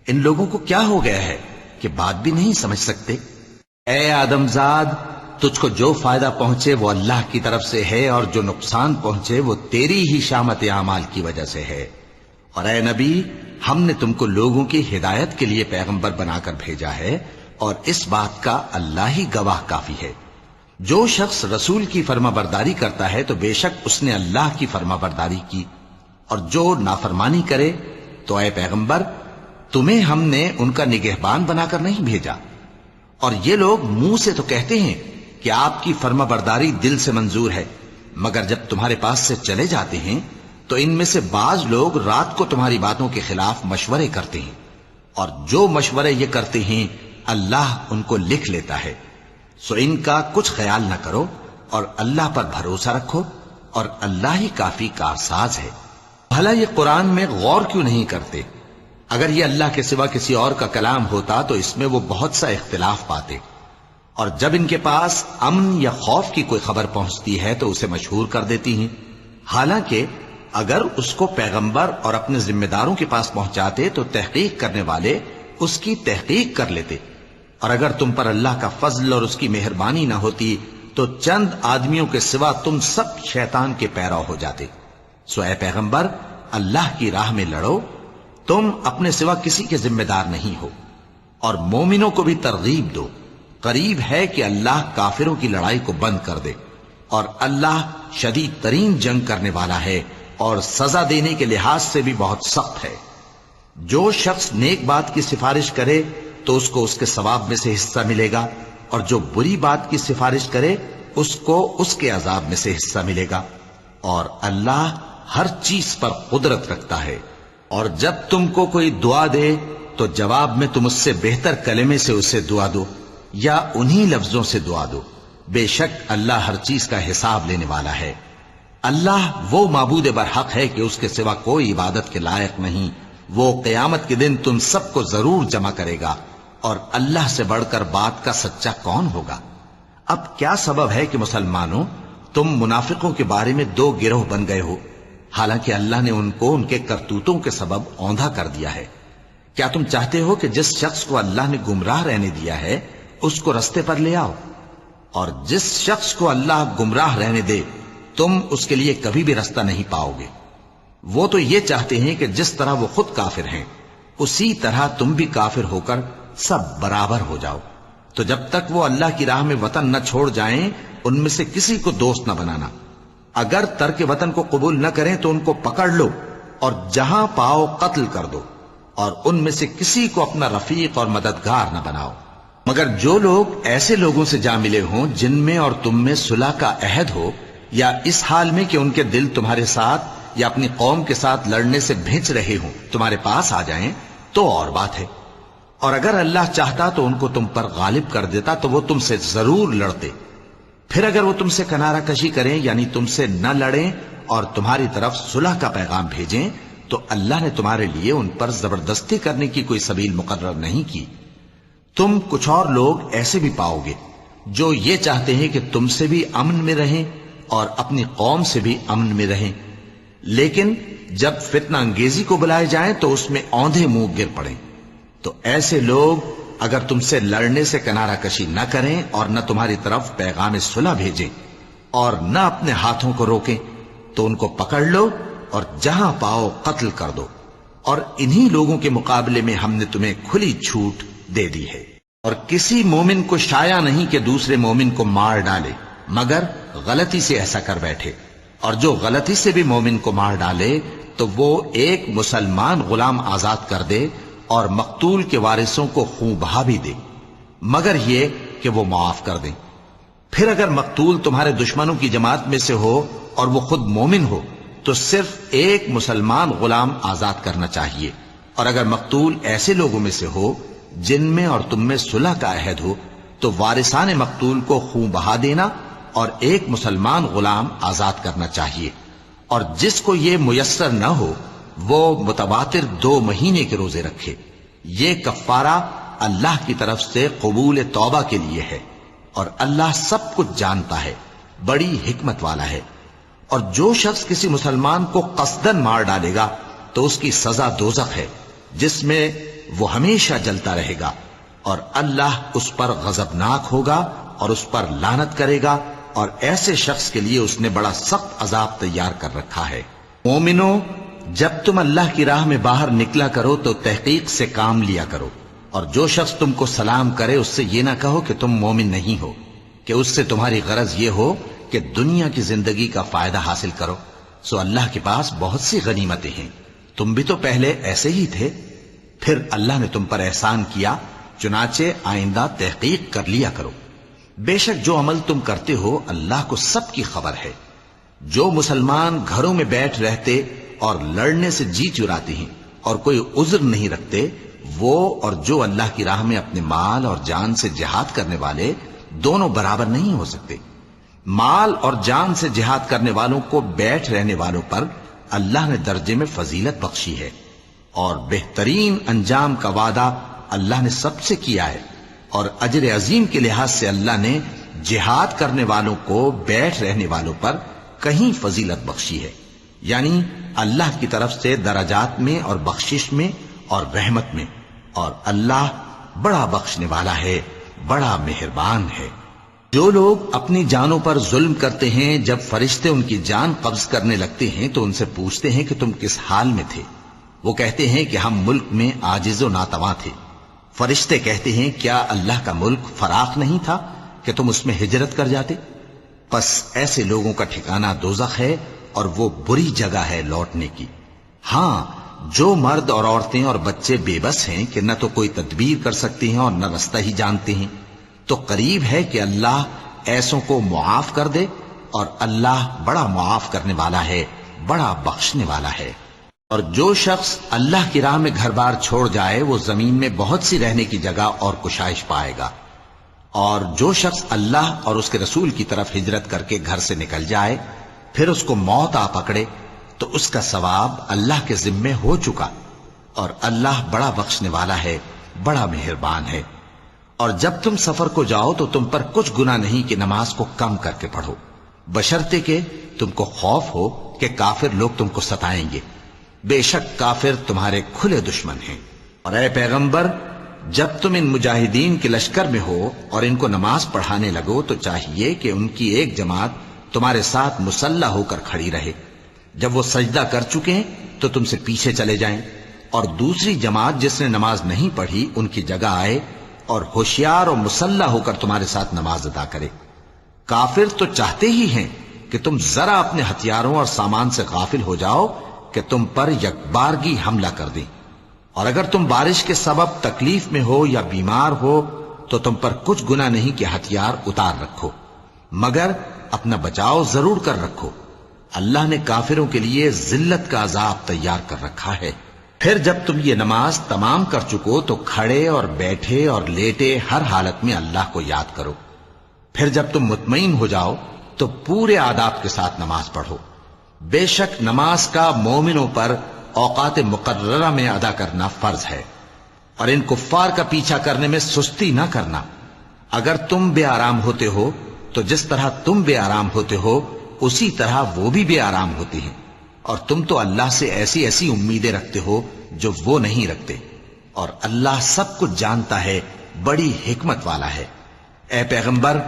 ان لوگوں کو کیا ہو گیا ہے کہ بات بھی نہیں سمجھ سکتے. اے آدم زاد، تجھ کو جو فائدہ پہنچے وہ اللہ کی طرف سے ہے اور جو نقصان پہنچے وہ تیری ہی شامت اعمال کی وجہ سے ہے. اور اے نبی، ہم نے تم کو لوگوں کی ہدایت کے لیے پیغمبر بنا کر بھیجا ہے اور اس بات کا اللہ ہی گواہ کافی ہے. جو شخص رسول کی فرما برداری کرتا ہے تو بے شک اس نے اللہ کی فرما برداری کی، اور جو نافرمانی کرے تو اے پیغمبر تمہیں ہم نے ان کا نگہبان بنا کر نہیں بھیجا. اور یہ لوگ منہ سے تو کہتے ہیں کہ آپ کی فرما برداری دل سے منظور ہے، مگر جب تمہارے پاس سے چلے جاتے ہیں تو ان میں سے بعض لوگ رات کو تمہاری باتوں کے خلاف مشورے کرتے ہیں، اور جو مشورے یہ کرتے ہیں اللہ ان کو لکھ لیتا ہے. سو ان کا کچھ خیال نہ کرو اور اللہ پر بھروسہ رکھو، اور اللہ ہی کافی کارساز ہے. بھلا یہ قرآن میں غور کیوں نہیں کرتے؟ اگر یہ اللہ کے سوا کسی اور کا کلام ہوتا تو اس میں وہ بہت سا اختلاف پاتے. اور جب ان کے پاس امن یا خوف کی کوئی خبر پہنچتی ہے تو اسے مشہور کر دیتی ہیں، حالانکہ اگر اس کو پیغمبر اور اپنے ذمہ داروں کے پاس پہنچاتے تو تحقیق کرنے والے اس کی تحقیق کر لیتے، اور اگر تم پر اللہ کا فضل اور اس کی مہربانی نہ ہوتی تو چند آدمیوں کے سوا تم سب شیطان کے پیرو ہو جاتے۔ سو اے پیغمبر، اللہ کی راہ میں لڑو، تم اپنے سوا کسی کے ذمہ دار نہیں ہو، اور مومنوں کو بھی ترغیب دو، قریب ہے کہ اللہ کافروں کی لڑائی کو بند کر دے، اور اللہ شدید ترین جنگ کرنے والا ہے اور سزا دینے کے لحاظ سے بھی بہت سخت ہے۔ جو شخص نیک بات کی سفارش کرے تو اس کو اس کے ثواب میں سے حصہ ملے گا، اور جو بری بات کی سفارش کرے اس کو اس کے عذاب میں سے حصہ ملے گا، اور اللہ ہر چیز پر قدرت رکھتا ہے۔ اور جب تم کو کوئی دعا دے تو جواب میں تم اس سے بہتر کلمے سے اسے دعا دو یا انہی لفظوں سے دعا دو، بے شک اللہ ہر چیز کا حساب لینے والا ہے۔ اللہ وہ معبود برحق ہے کہ اس کے سوا کوئی عبادت کے لائق نہیں، وہ قیامت کے دن تم سب کو ضرور جمع کرے گا، اور اللہ سے بڑھ کر بات کا سچا کون ہوگا؟ اب کیا سبب ہے کہ مسلمانوں تم منافقوں کے بارے میں دو گروہ بن گئے ہو، حالانکہ اللہ نے ان کو ان کے کرتوتوں کے سبب اوندھا کر دیا ہے؟ کیا تم چاہتے ہو کہ جس شخص کو اللہ نے گمراہ رہنے دیا ہے اس کو رستے پر لے آؤ، اور جس شخص کو اللہ گمراہ رہنے دے تم اس کے لیے کبھی بھی رستہ نہیں پاؤ گے؟ وہ تو یہ چاہتے ہیں کہ جس طرح وہ خود کافر ہیں اسی طرح تم بھی کافر ہو کر سب برابر ہو جاؤ۔ تو جب تک وہ اللہ کی راہ میں وطن نہ چھوڑ جائیں ان میں سے کسی کو دوست نہ بنانا، اگر ترک وطن کو قبول نہ کریں تو ان کو پکڑ لو اور جہاں پاؤ قتل کر دو، اور ان میں سے کسی کو اپنا رفیق اور مددگار نہ بناؤ، مگر جو لوگ ایسے لوگوں سے جا ملے ہوں جن میں اور تم میں صلح کا عہد ہو، یا اس حال میں کہ ان کے دل تمہارے ساتھ یا اپنی قوم کے ساتھ لڑنے سے بھنچ رہے ہوں تمہارے پاس آ جائیں تو اور بات ہے، اور اگر اللہ چاہتا تو ان کو تم پر غالب کر دیتا تو وہ تم سے ضرور لڑتے۔ پھر اگر وہ تم سے کنارہ کشی کریں یعنی تم سے نہ لڑیں اور تمہاری طرف صلح کا پیغام بھیجیں تو اللہ نے تمہارے لیے ان پر زبردستی کرنے کی کوئی سبیل مقرر نہیں کی۔ تم کچھ اور لوگ ایسے بھی پاؤ گے جو یہ چاہتے ہیں کہ تم سے بھی امن میں رہیں اور اپنی قوم سے بھی امن میں رہیں، لیکن جب فتنہ انگیزی کو بلائے جائیں تو اس میں اوندھے منہ گر پڑیں۔ تو ایسے لوگ اگر تم سے لڑنے سے کنارہ کشی نہ کریں اور نہ تمہاری طرف پیغام صلح بھیجیں اور نہ اپنے ہاتھوں کو روکیں تو ان کو پکڑ لو اور جہاں پاؤ قتل کر دو، اور انہی لوگوں کے مقابلے میں ہم نے تمہیں کھلی چھوٹ دے دی ہے۔ اور کسی مومن کو شایع نہیں کہ دوسرے مومن کو مار ڈالے مگر غلطی سے ایسا کر بیٹھے، اور جو غلطی سے بھی مومن کو مار ڈالے تو وہ ایک مسلمان غلام آزاد کر دے اور مقتول کے وارثوں کو خون بہا بھی دے، مگر یہ کہ وہ معاف کر دیں۔ پھر اگر مقتول تمہارے دشمنوں کی جماعت میں سے ہو اور وہ خود مومن ہو تو صرف ایک مسلمان غلام آزاد کرنا چاہیے، اور اگر مقتول ایسے لوگوں میں سے ہو جن میں اور تم میں صلح کا عہد ہو تو وارثان مقتول کو خون بہا دینا اور ایک مسلمان غلام آزاد کرنا چاہیے، اور جس کو یہ میسر نہ ہو وہ متواتر 2 مہینے کے روزے رکھے۔ یہ کفارہ اللہ کی طرف سے قبول توبہ کے لیے ہے، اور اللہ سب کچھ جانتا ہے، بڑی حکمت والا ہے۔ اور جو شخص کسی مسلمان کو قصدن مار ڈالے گا تو اس کی سزا دوزخ ہے جس میں وہ ہمیشہ جلتا رہے گا، اور اللہ اس پر غضبناک ہوگا اور اس پر لعنت کرے گا، اور ایسے شخص کے لیے اس نے بڑا سخت عذاب تیار کر رکھا ہے۔ مومنوں، جب تم اللہ کی راہ میں باہر نکلا کرو تو تحقیق سے کام لیا کرو، اور جو شخص تم کو سلام کرے اس سے یہ نہ کہو کہ تم مومن نہیں ہو، کہ اس سے تمہاری غرض یہ ہو کہ دنیا کی زندگی کا فائدہ حاصل کرو۔ سو اللہ کے پاس بہت سی غنیمتیں ہیں، تم بھی تو پہلے ایسے ہی تھے، پھر اللہ نے تم پر احسان کیا، چنانچہ آئندہ تحقیق کر لیا کرو۔ بے شک جو عمل تم کرتے ہو اللہ کو سب کی خبر ہے۔ جو مسلمان گھروں میں بیٹھ رہتے اور لڑنے سے جی چراتے ہیں اور کوئی عذر نہیں رکھتے، وہ اور جو اللہ کی راہ میں اپنے مال اور جان سے جہاد کرنے والے دونوں برابر نہیں ہو سکتے۔ مال اور جان سے جہاد کرنے والوں کو بیٹھ رہنے والوں پر اللہ نے درجے میں فضیلت بخشی ہے، اور بہترین انجام کا وعدہ اللہ نے سب سے کیا ہے، اور اجر عظیم کے لحاظ سے اللہ نے جہاد کرنے والوں کو بیٹھ رہنے والوں پر کہیں فضیلت بخشی ہے، یعنی اللہ کی طرف سے درجات میں اور بخشش میں اور رحمت میں، اور اللہ بڑا بخشنے والا ہے، بڑا مہربان ہے۔ جو لوگ اپنی جانوں پر ظلم کرتے ہیں، جب فرشتے ان کی جان قبض کرنے لگتے ہیں تو ان سے پوچھتے ہیں کہ تم کس حال میں تھے؟ وہ کہتے ہیں کہ ہم ملک میں عاجز و ناتواں تھے۔ فرشتے کہتے ہیں کیا اللہ کا ملک فراخ نہیں تھا کہ تم اس میں ہجرت کر جاتے؟ پس ایسے لوگوں کا ٹھکانہ دوزخ ہے، اور وہ بری جگہ ہے لوٹنے کی۔ ہاں، جو مرد اور عورتیں اور بچے بے بس ہیں کہ نہ تو کوئی تدبیر کر سکتے ہیں اور نہ رستہ ہی جانتے ہیں، تو قریب ہے کہ اللہ ایسوں کو معاف کر دے، اور اللہ بڑا معاف کرنے والا ہے، بڑا بخشنے والا ہے۔ اور جو شخص اللہ کی راہ میں گھر بار چھوڑ جائے وہ زمین میں بہت سی رہنے کی جگہ اور کشائش پائے گا، اور جو شخص اللہ اور اس کے رسول کی طرف ہجرت کر کے گھر سے نکل جائے پھر اس کو موت آ پکڑے تو اس کا ثواب اللہ کے ذمے ہو چکا، اور اللہ بڑا بخشنے والا ہے، بڑا مہربان ہے۔ اور جب تم سفر کو جاؤ تو تم پر کچھ گناہ نہیں کہ نماز کو کم کر کے پڑھو، بشرطے کہ تم کو خوف ہو کہ کافر لوگ تم کو ستائیں گے، بے شک کافر تمہارے کھلے دشمن ہیں۔ اور اے پیغمبر، جب تم ان مجاہدین کے لشکر میں ہو اور ان کو نماز پڑھانے لگو تو چاہیے کہ ان کی ایک جماعت تمہارے ساتھ مسلح ہو کر کھڑی رہے، جب وہ سجدہ کر چکے تو تم سے پیچھے چلے جائیں، اور دوسری جماعت جس نے نماز نہیں پڑھی ان کی جگہ آئے اور ہوشیار اور مسلح ہو کر تمہارے ساتھ نماز ادا کرے۔ کافر تو چاہتے ہی ہیں کہ تم ذرا اپنے ہتھیاروں اور سامان سے غافل ہو جاؤ کہ تم پر یکبارگی حملہ کر دیں، اور اگر تم بارش کے سبب تکلیف میں ہو یا بیمار ہو تو تم پر کچھ گناہ نہیں کہ ہتھیار اتار رکھو، مگر اپنا بچاؤ ضرور کر رکھو۔ اللہ نے کافروں کے لیے ذلت کا عذاب تیار کر رکھا ہے۔ پھر جب تم یہ نماز تمام کر چکو تو کھڑے اور بیٹھے اور لیٹے ہر حالت میں اللہ کو یاد کرو۔ پھر جب تم مطمئن ہو جاؤ تو پورے آداب کے ساتھ نماز پڑھو۔ بے شک نماز کا مومنوں پر اوقات مقررہ میں ادا کرنا فرض ہے، اور ان کفار کا پیچھا کرنے میں سستی نہ کرنا۔ اگر تم بے آرام ہوتے ہو تو جس طرح تم بے آرام ہوتے ہو اسی طرح وہ بھی بے آرام ہوتے ہیں، اور تم تو اللہ سے ایسی ایسی امیدیں رکھتے ہو جو وہ نہیں رکھتے، اور اللہ سب کچھ جانتا ہے، بڑی حکمت والا ہے۔ اے پیغمبر،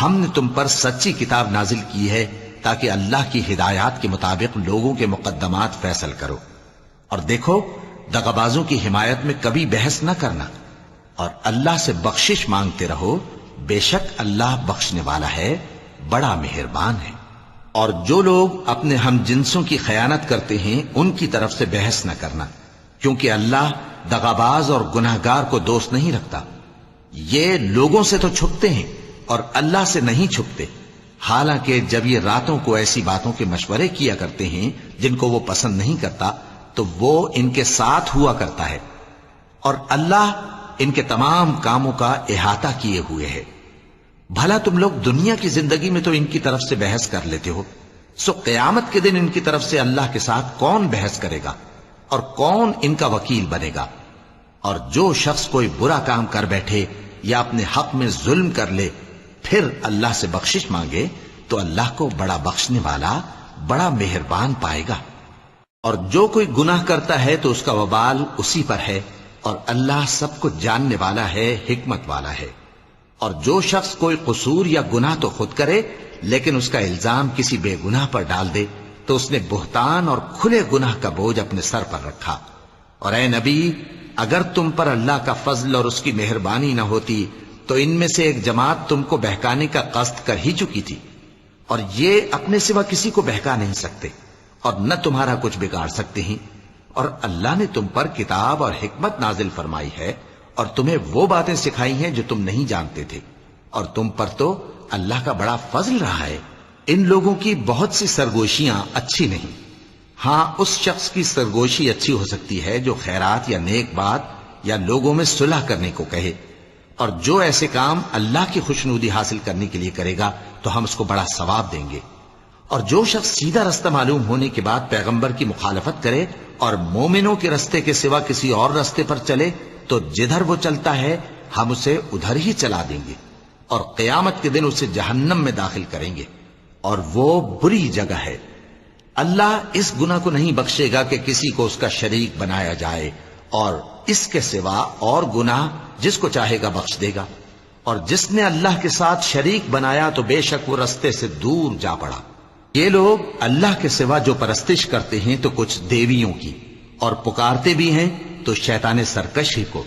ہم نے تم پر سچی کتاب نازل کی ہے تاکہ اللہ کی ہدایات کے مطابق لوگوں کے مقدمات فیصل کرو، اور دیکھو دغابازوں کی حمایت میں کبھی بحث نہ کرنا، اور اللہ سے بخشش مانگتے رہو، بے شک اللہ بخشنے والا ہے، بڑا مہربان ہے۔ اور جو لوگ اپنے ہم جنسوں کی خیانت کرتے ہیں ان کی طرف سے بحث نہ کرنا، کیونکہ اللہ دغاباز اور گناہگار کو دوست نہیں رکھتا۔ یہ لوگوں سے تو چھپتے ہیں اور اللہ سے نہیں چھپتے، حالانکہ جب یہ راتوں کو ایسی باتوں کے مشورے کیا کرتے ہیں جن کو وہ پسند نہیں کرتا تو وہ ان کے ساتھ ہوا کرتا ہے، اور اللہ ان کے تمام کاموں کا احاطہ کیے ہوئے ہے۔ بھلا تم لوگ دنیا کی زندگی میں تو ان کی طرف سے بحث کر لیتے ہو، سو قیامت کے دن ان کی طرف سے اللہ کے ساتھ کون بحث کرے گا اور کون ان کا وکیل بنے گا؟ اور جو شخص کوئی برا کام کر بیٹھے یا اپنے حق میں ظلم کر لے پھر اللہ سے بخشش مانگے تو اللہ کو بڑا بخشنے والا، بڑا مہربان پائے گا۔ اور جو کوئی گناہ کرتا ہے تو اس کا وبال اسی پر ہے، اور اللہ سب کچھ جاننے والا ہے، حکمت والا ہے۔ اور جو شخص کوئی قصور یا گناہ تو خود کرے لیکن اس کا الزام کسی بے گناہ پر ڈال دے تو اس نے بہتان اور کھلے گناہ کا بوجھ اپنے سر پر رکھا۔ اور اے نبی، اگر تم پر اللہ کا فضل اور اس کی مہربانی نہ ہوتی تو ان میں سے ایک جماعت تم کو بہکانے کا قصد کر ہی چکی تھی، اور یہ اپنے سوا کسی کو بہکا نہیں سکتے اور نہ تمہارا کچھ بگاڑ سکتے ہیں۔ اور اللہ نے تم پر کتاب اور حکمت نازل فرمائی ہے اور تمہیں وہ باتیں سکھائی ہیں جو تم نہیں جانتے تھے، اور تم پر تو اللہ کا بڑا فضل رہا ہے۔ ان لوگوں کی بہت سی سرگوشیاں اچھی نہیں، ہاں اس شخص کی سرگوشی اچھی ہو سکتی ہے جو خیرات یا نیک بات یا لوگوں میں صلح کرنے کو کہے، اور جو ایسے کام اللہ کی خوشنودی حاصل کرنے کے لیے کرے گا تو ہم اس کو بڑا ثواب دیں گے۔ اور جو شخص سیدھا رستہ معلوم ہونے کے بعد پیغمبر کی مخالفت کرے اور مومنوں کے رستے کے سوا کسی اور رستے پر چلے تو جدھر وہ چلتا ہے ہم اسے ادھر ہی چلا دیں گے اور قیامت کے دن اسے جہنم میں داخل کریں گے، اور وہ بری جگہ ہے۔ اللہ اس گناہ کو نہیں بخشے گا کہ کسی کو اس کا شریک بنایا جائے، اور اس کے سوا اور گناہ جس کو چاہے گا بخش دے گا، اور جس نے اللہ کے ساتھ شریک بنایا تو بے شک وہ رستے سے دور جا پڑا۔ یہ لوگ اللہ کے سوا جو پرستش کرتے ہیں تو کچھ دیویوں کی، اور پکارتے بھی ہیں تو شیطان سرکش ہی کو،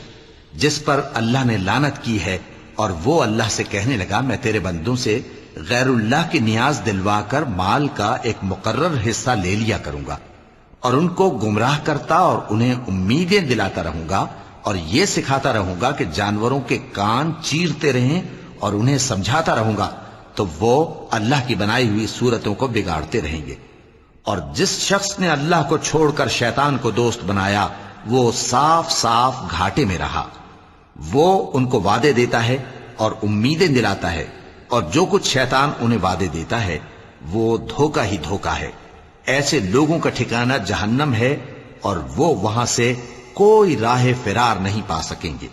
جس پر اللہ نے لعنت کی ہے، اور وہ اللہ سے کہنے لگا میں تیرے بندوں سے غیر اللہ کی نیاز دلوا کر مال کا ایک مقرر حصہ لے لیا کروں گا، اور ان کو گمراہ کرتا اور انہیں امیدیں دلاتا رہوں گا، اور یہ سکھاتا رہوں گا کہ جانوروں کے کان چیرتے رہیں، اور انہیں سمجھاتا رہوں گا، تو وہ اللہ کی بنائی ہوئی صورتوں کو بگاڑتے رہیں گے۔ اور جس شخص نے اللہ کو چھوڑ کر شیطان کو دوست بنایا وہ صاف صاف گھاٹے میں رہا۔ وہ ان کو وعدے دیتا ہے اور امیدیں دلاتا ہے، اور جو کچھ شیطان انہیں وعدے دیتا ہے وہ دھوکہ ہی دھوکہ ہے۔ ایسے لوگوں کا ٹھکانہ جہنم ہے، اور وہ وہاں سے کوئی راہ فرار نہیں پا سکیں گے۔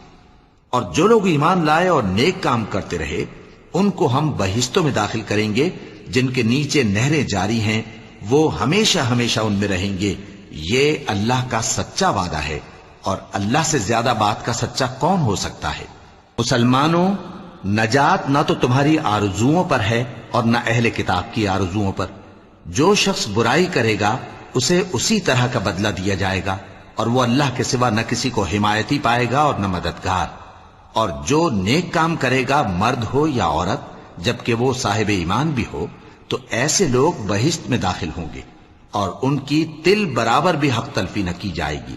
اور جو لوگ ایمان لائے اور نیک کام کرتے رہے ان کو ہم بہشتوں میں داخل کریں گے جن کے نیچے نہریں جاری ہیں، وہ ہمیشہ ہمیشہ ان میں رہیں گے۔ یہ اللہ کا سچا وعدہ ہے، اور اللہ سے زیادہ بات کا سچا کون ہو سکتا ہے؟ مسلمانوں، نجات نہ تو تمہاری آرزوؤں پر ہے اور نہ اہل کتاب کی آرزوؤں پر۔ جو شخص برائی کرے گا اسے اسی طرح کا بدلہ دیا جائے گا، اور وہ اللہ کے سوا نہ کسی کو حمایتی پائے گا اور نہ مددگار۔ اور جو نیک کام کرے گا مرد ہو یا عورت جبکہ وہ صاحب ایمان بھی ہو تو ایسے لوگ بہشت میں داخل ہوں گے، اور ان کی تل برابر بھی حق تلفی نہ کی جائے گی۔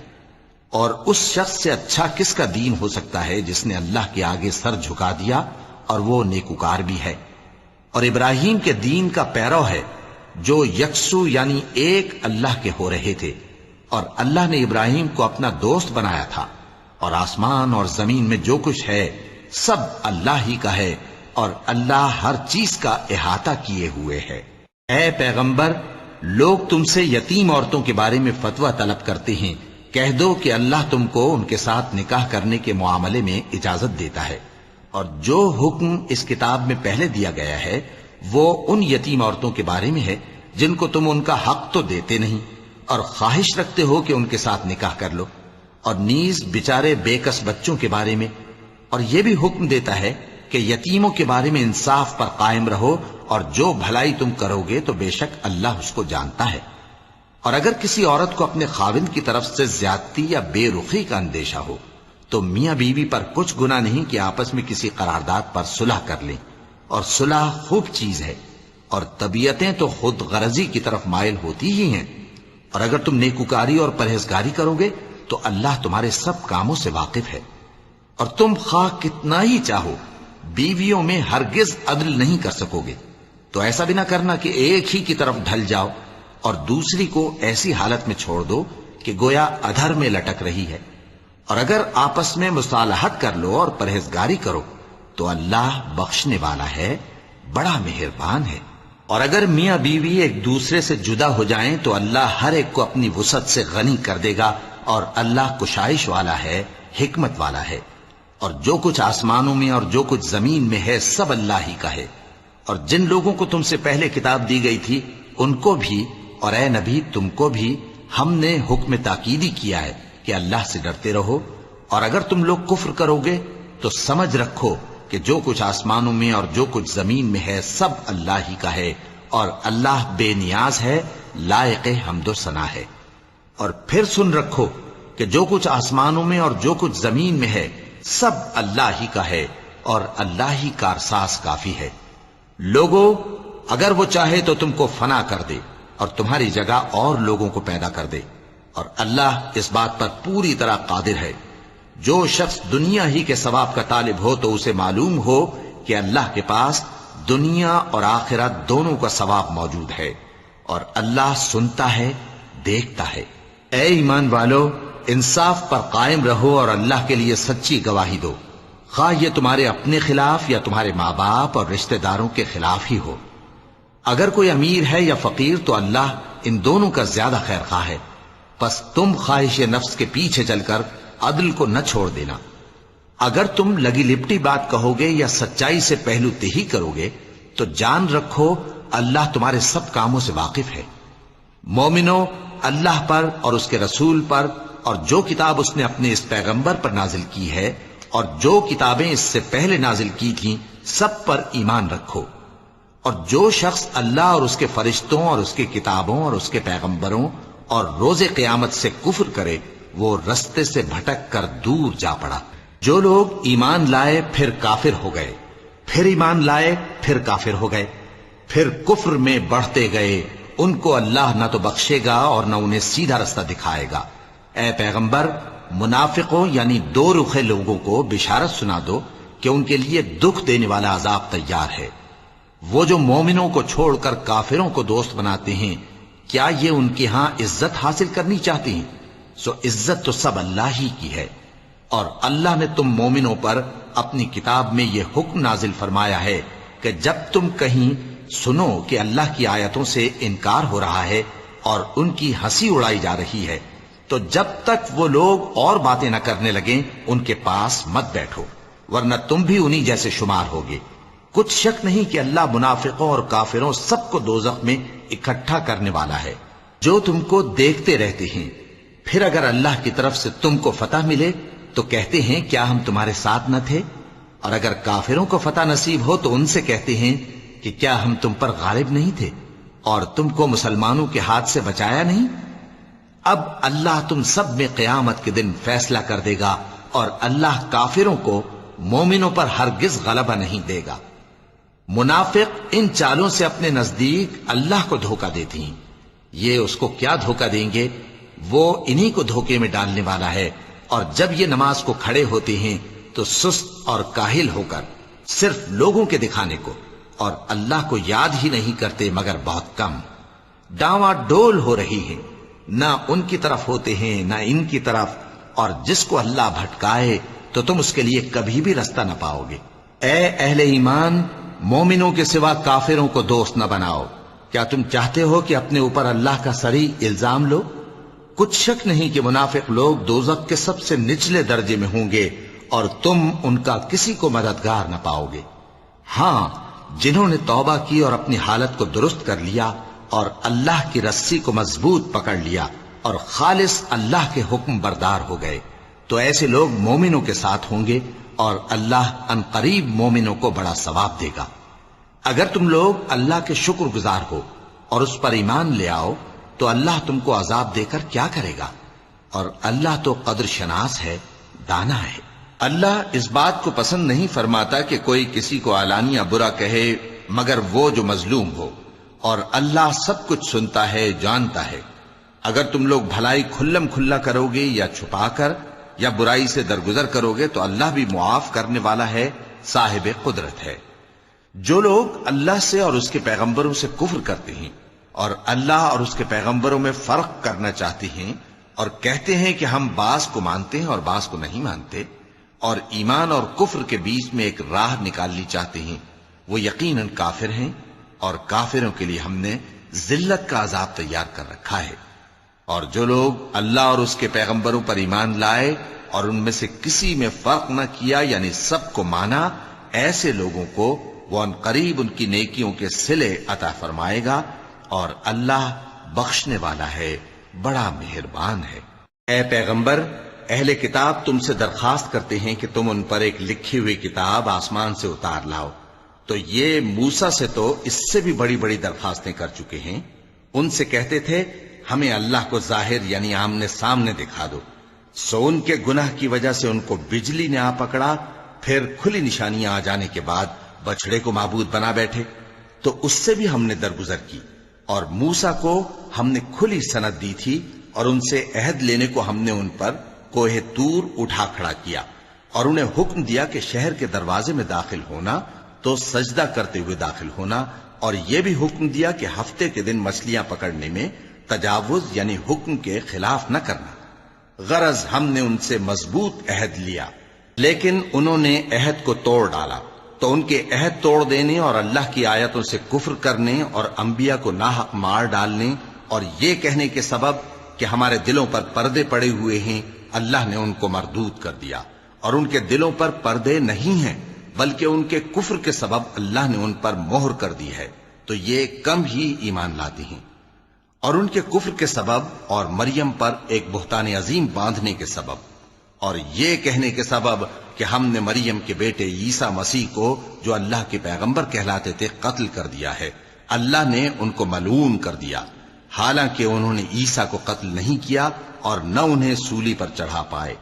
اور اس شخص سے اچھا کس کا دین ہو سکتا ہے جس نے اللہ کے آگے سر جھکا دیا اور وہ نیکوکار بھی ہے، اور ابراہیم کے دین کا پیرو ہے جو یکسو یعنی ایک اللہ کے ہو رہے تھے، اور اللہ نے ابراہیم کو اپنا دوست بنایا تھا۔ اور آسمان اور زمین میں جو کچھ ہے سب اللہ ہی کا ہے، اور اللہ ہر چیز کا احاطہ کیے ہوئے ہے۔ اے پیغمبر، لوگ تم سے یتیم عورتوں کے بارے میں فتویٰ طلب کرتے ہیں، کہہ دو کہ اللہ تم کو ان کے ساتھ نکاح کرنے کے معاملے میں اجازت دیتا ہے، اور جو حکم اس کتاب میں پہلے دیا گیا ہے وہ ان یتیم عورتوں کے بارے میں ہے جن کو تم ان کا حق تو دیتے نہیں، اور خواہش رکھتے ہو کہ ان کے ساتھ نکاح کر لو، اور نیز بیچارے بے کس بچوں کے بارے میں، اور یہ بھی حکم دیتا ہے کہ یتیموں کے بارے میں انصاف پر قائم رہو، اور جو بھلائی تم کرو گے تو بے شک اللہ اس کو جانتا ہے۔ اور اگر کسی عورت کو اپنے خاوند کی طرف سے زیادتی یا بے رخی کا اندیشہ ہو تو میاں بیوی پر کچھ گناہ نہیں کہ آپس میں کسی قرارداد پر صلح کر لیں، اور صلح خوب چیز ہے، اور طبیعتیں تو خود غرضی کی طرف مائل ہوتی ہی ہیں۔ اور اگر تم نیکوکاری اور پرہیزگاری کرو گے تو اللہ تمہارے سب کاموں سے واقف ہے۔ اور تم خواہ کتنا ہی چاہو بیویوں میں ہرگز عدل نہیں کر سکو گے، تو ایسا بھی نہ کرنا کہ ایک ہی کی طرف ڈھل جاؤ اور دوسری کو ایسی حالت میں چھوڑ دو کہ گویا ادھر میں لٹک رہی ہے۔ اور اگر آپس میں مصالحت کر لو اور پرہیزگاری کرو تو اللہ بخشنے والا ہے، بڑا مہربان ہے۔ اور اگر میاں بیوی ایک دوسرے سے جدا ہو جائیں تو اللہ ہر ایک کو اپنی وسعت سے غنی کر دے گا، اور اللہ کشائش والا ہے، حکمت والا ہے۔ اور جو کچھ آسمانوں میں اور جو کچھ زمین میں ہے سب اللہ ہی کا ہے۔ اور جن لوگوں کو تم سے پہلے کتاب دی گئی تھی ان کو بھی، اور اے نبی تم کو بھی، ہم نے حکم تاکیدی کیا ہے کہ اللہ سے ڈرتے رہو، اور اگر تم لوگ کفر کرو گے تو سمجھ رکھو کہ جو کچھ آسمانوں میں اور جو کچھ زمین میں ہے سب اللہ ہی کا ہے، اور اللہ بے نیاز ہے، لائق حمد و ثنا ہے۔ اور پھر سن رکھو کہ جو کچھ آسمانوں میں اور جو کچھ زمین میں ہے سب اللہ ہی کا ہے، اور اللہ ہی کارساز کافی ہے۔ لوگو، اگر وہ چاہے تو تم کو فنا کر دے اور تمہاری جگہ اور لوگوں کو پیدا کر دے، اور اللہ اس بات پر پوری طرح قادر ہے۔ جو شخص دنیا ہی کے ثواب کا طالب ہو تو اسے معلوم ہو کہ اللہ کے پاس دنیا اور آخرت دونوں کا ثواب موجود ہے، اور اللہ سنتا ہے، دیکھتا ہے۔ اے ایمان والو، انصاف پر قائم رہو اور اللہ کے لیے سچی گواہی دو، خواہ یہ تمہارے اپنے خلاف یا تمہارے ماں باپ اور رشتہ داروں کے خلاف ہی ہو۔ اگر کوئی امیر ہے یا فقیر تو اللہ ان دونوں کا زیادہ خیر خواہ ہے، پس تم خواہش نفس کے پیچھے چل کر عدل کو نہ چھوڑ دینا۔ اگر تم لگی لپٹی بات کہو گے یا سچائی سے پہلو تہی کرو گے تو جان رکھو اللہ تمہارے سب کاموں سے واقف ہے۔ مومنو، اللہ پر اور اس کے رسول پر اور جو کتاب اس نے اپنے اس پیغمبر پر نازل کی ہے اور جو کتابیں اس سے پہلے نازل کی تھیں سب پر ایمان رکھو۔ اور جو شخص اللہ اور اس کے فرشتوں اور اس کے کتابوں اور اس کے پیغمبروں اور روز قیامت سے کفر کرے وہ رستے سے بھٹک کر دور جا پڑا۔ جو لوگ ایمان لائے پھر کافر ہو گئے، پھر ایمان لائے پھر کافر ہو گئے، پھر کفر میں بڑھتے گئے، ان کو اللہ نہ تو بخشے گا اور نہ انہیں سیدھا رستہ دکھائے گا۔ اے پیغمبر، منافقوں یعنی دو رخے لوگوں کو بشارت سنا دو کہ ان کے لیے دکھ دینے والا عذاب تیار ہے۔ وہ جو مومنوں کو چھوڑ کر کافروں کو دوست بناتے ہیں، کیا یہ ان کے ہاں عزت حاصل کرنی چاہتے ہیں؟ سو عزت تو سب اللہ ہی کی ہے۔ اور اللہ نے تم مومنوں پر اپنی کتاب میں یہ حکم نازل فرمایا ہے کہ جب تم کہیں سنو کہ اللہ کی آیتوں سے انکار ہو رہا ہے اور ان کی ہنسی اڑائی جا رہی ہے تو جب تک وہ لوگ اور باتیں نہ کرنے لگیں ان کے پاس مت بیٹھو، ورنہ تم بھی انہی جیسے شمار ہوگے۔ کچھ شک نہیں کہ اللہ منافقوں اور کافروں سب کو دوزخ میں اکٹھا کرنے والا ہے۔ جو تم کو دیکھتے رہتے ہیں، پھر اگر اللہ کی طرف سے تم کو فتح ملے تو کہتے ہیں کیا ہم تمہارے ساتھ نہ تھے؟ اور اگر کافروں کو فتح نصیب ہو تو ان سے کہتے ہیں کہ کیا ہم تم پر غالب نہیں تھے اور تم کو مسلمانوں کے ہاتھ سے بچایا نہیں؟ اب اللہ تم سب میں قیامت کے دن فیصلہ کر دے گا اور اللہ کافروں کو مومنوں پر ہرگز غلبہ نہیں دے گا۔ منافق ان چالوں سے اپنے نزدیک اللہ کو دھوکہ دیتی ہیں، یہ اس کو کیا دھوکہ دیں گے؟ وہ انہی کو دھوکے میں ڈالنے والا ہے۔ اور جب یہ نماز کو کھڑے ہوتے ہیں تو سست اور کاہل ہو کر صرف لوگوں کے دکھانے کو اور اللہ کو یاد ہی نہیں کرتے مگر بہت کم۔ ڈاواں ڈول ہو رہی ہے، نہ ان کی طرف ہوتے ہیں نہ ان کی طرف، اور جس کو اللہ بھٹکائے تو تم اس کے لیے کبھی بھی رستہ نہ پاؤ گے۔ اے اہل ایمان، مومنوں کے سوا کافروں کو دوست نہ بناؤ۔ کیا تم چاہتے ہو کہ اپنے اوپر اللہ کا صریح الزام لو؟ کچھ شک نہیں کہ منافق لوگ دوزخ کے سب سے نچلے درجے میں ہوں گے اور تم ان کا کسی کو مددگار نہ پاؤ گے۔ ہاں، جنہوں نے توبہ کی اور اپنی حالت کو درست کر لیا اور اللہ کی رسی کو مضبوط پکڑ لیا اور خالص اللہ کے حکم بردار ہو گئے تو ایسے لوگ مومنوں کے ساتھ ہوں گے اور اللہ ان قریب مومنوں کو بڑا ثواب دے گا۔ اگر تم لوگ اللہ کے شکر گزار ہو اور اس پر ایمان لے آؤ تو اللہ تم کو عذاب دے کر کیا کرے گا؟ اور اللہ تو قدر شناس ہے، دانا ہے۔ اللہ اس بات کو پسند نہیں فرماتا کہ کوئی کسی کو علانیہ برا کہے مگر وہ جو مظلوم ہو، اور اللہ سب کچھ سنتا ہے، جانتا ہے۔ اگر تم لوگ بھلائی کھلم کھلا کرو گے یا چھپا کر یا برائی سے درگزر کرو گے تو اللہ بھی معاف کرنے والا ہے، صاحب قدرت ہے۔ جو لوگ اللہ سے اور اس کے پیغمبروں سے کفر کرتے ہیں اور اللہ اور اس کے پیغمبروں میں فرق کرنا چاہتے ہیں اور کہتے ہیں کہ ہم بعض کو مانتے ہیں اور بعض کو نہیں مانتے، اور ایمان اور کفر کے بیچ میں ایک راہ نکالنی چاہتے ہیں، وہ یقیناً کافر ہیں، اور کافروں کے لیے ہم نے ذلت کا عذاب تیار کر رکھا ہے۔ اور جو لوگ اللہ اور اس کے پیغمبروں پر ایمان لائے اور ان میں سے کسی میں فرق نہ کیا یعنی سب کو مانا، ایسے لوگوں کو وہ ان قریب ان کی نیکیوں کے صلے عطا فرمائے گا، اور اللہ بخشنے والا ہے، بڑا مہربان ہے۔ اے پیغمبر، اہل کتاب تم سے درخواست کرتے ہیں کہ تم ان پر ایک لکھی ہوئی کتاب آسمان سے اتار لاؤ، تو یہ موسیٰ سے تو اس سے بھی بڑی بڑی درخواستیں کر چکے ہیں۔ ان سے کہتے تھے ہمیں اللہ کو ظاہر یعنی آمنے سامنے دکھا دو، سو ان کے گناہ کی وجہ سے ان کو بجلی نے آ پکڑا، پھر کھلی نشانیاں آ جانے کے بعد بچڑے کو معبود بنا بیٹھے، تو اس سے بھی ہم نے درگزر کی۔ اور موسیٰ کو ہم نے کھلی سند دی تھی اور ان سے عہد لینے کو ہم نے ان پر کوہ طور اٹھا کھڑا کیا، اور انہیں حکم دیا کہ شہر کے دروازے میں داخل ہونا تو سجدہ کرتے ہوئے داخل ہونا، اور یہ بھی حکم دیا کہ ہفتے کے دن مچھلیاں پکڑنے میں تجاوز یعنی حکم کے خلاف نہ کرنا۔ غرض ہم نے ان سے مضبوط عہد لیا، لیکن انہوں نے عہد کو توڑ ڈالا، تو ان کے عہد توڑ دینے اور اللہ کی آیتوں سے کفر کرنے اور انبیاء کو ناحق مار ڈالنے اور یہ کہنے کے سبب کہ ہمارے دلوں پر پردے پڑے ہوئے ہیں، اللہ نے ان کو مردود کر دیا اور ان کے دلوں پر پردے نہیں ہیں، بلکہ ان کے کفر کے سبب اللہ نے ان پر مہر کر دی ہے، تو یہ کم ہی ایمان لاتی ہیں۔ اور ان کے کفر کے سبب اور مریم پر ایک بہتان عظیم باندھنے کے سبب اور یہ کہنے کے سبب کہ ہم نے مریم کے بیٹے عیسیٰ مسیح کو جو اللہ کے پیغمبر کہلاتے تھے قتل کر دیا ہے، اللہ نے ان کو ملعون کر دیا، حالانکہ انہوں نے عیسیٰ کو قتل نہیں کیا اور نہ انہیں سولی پر چڑھا پائے،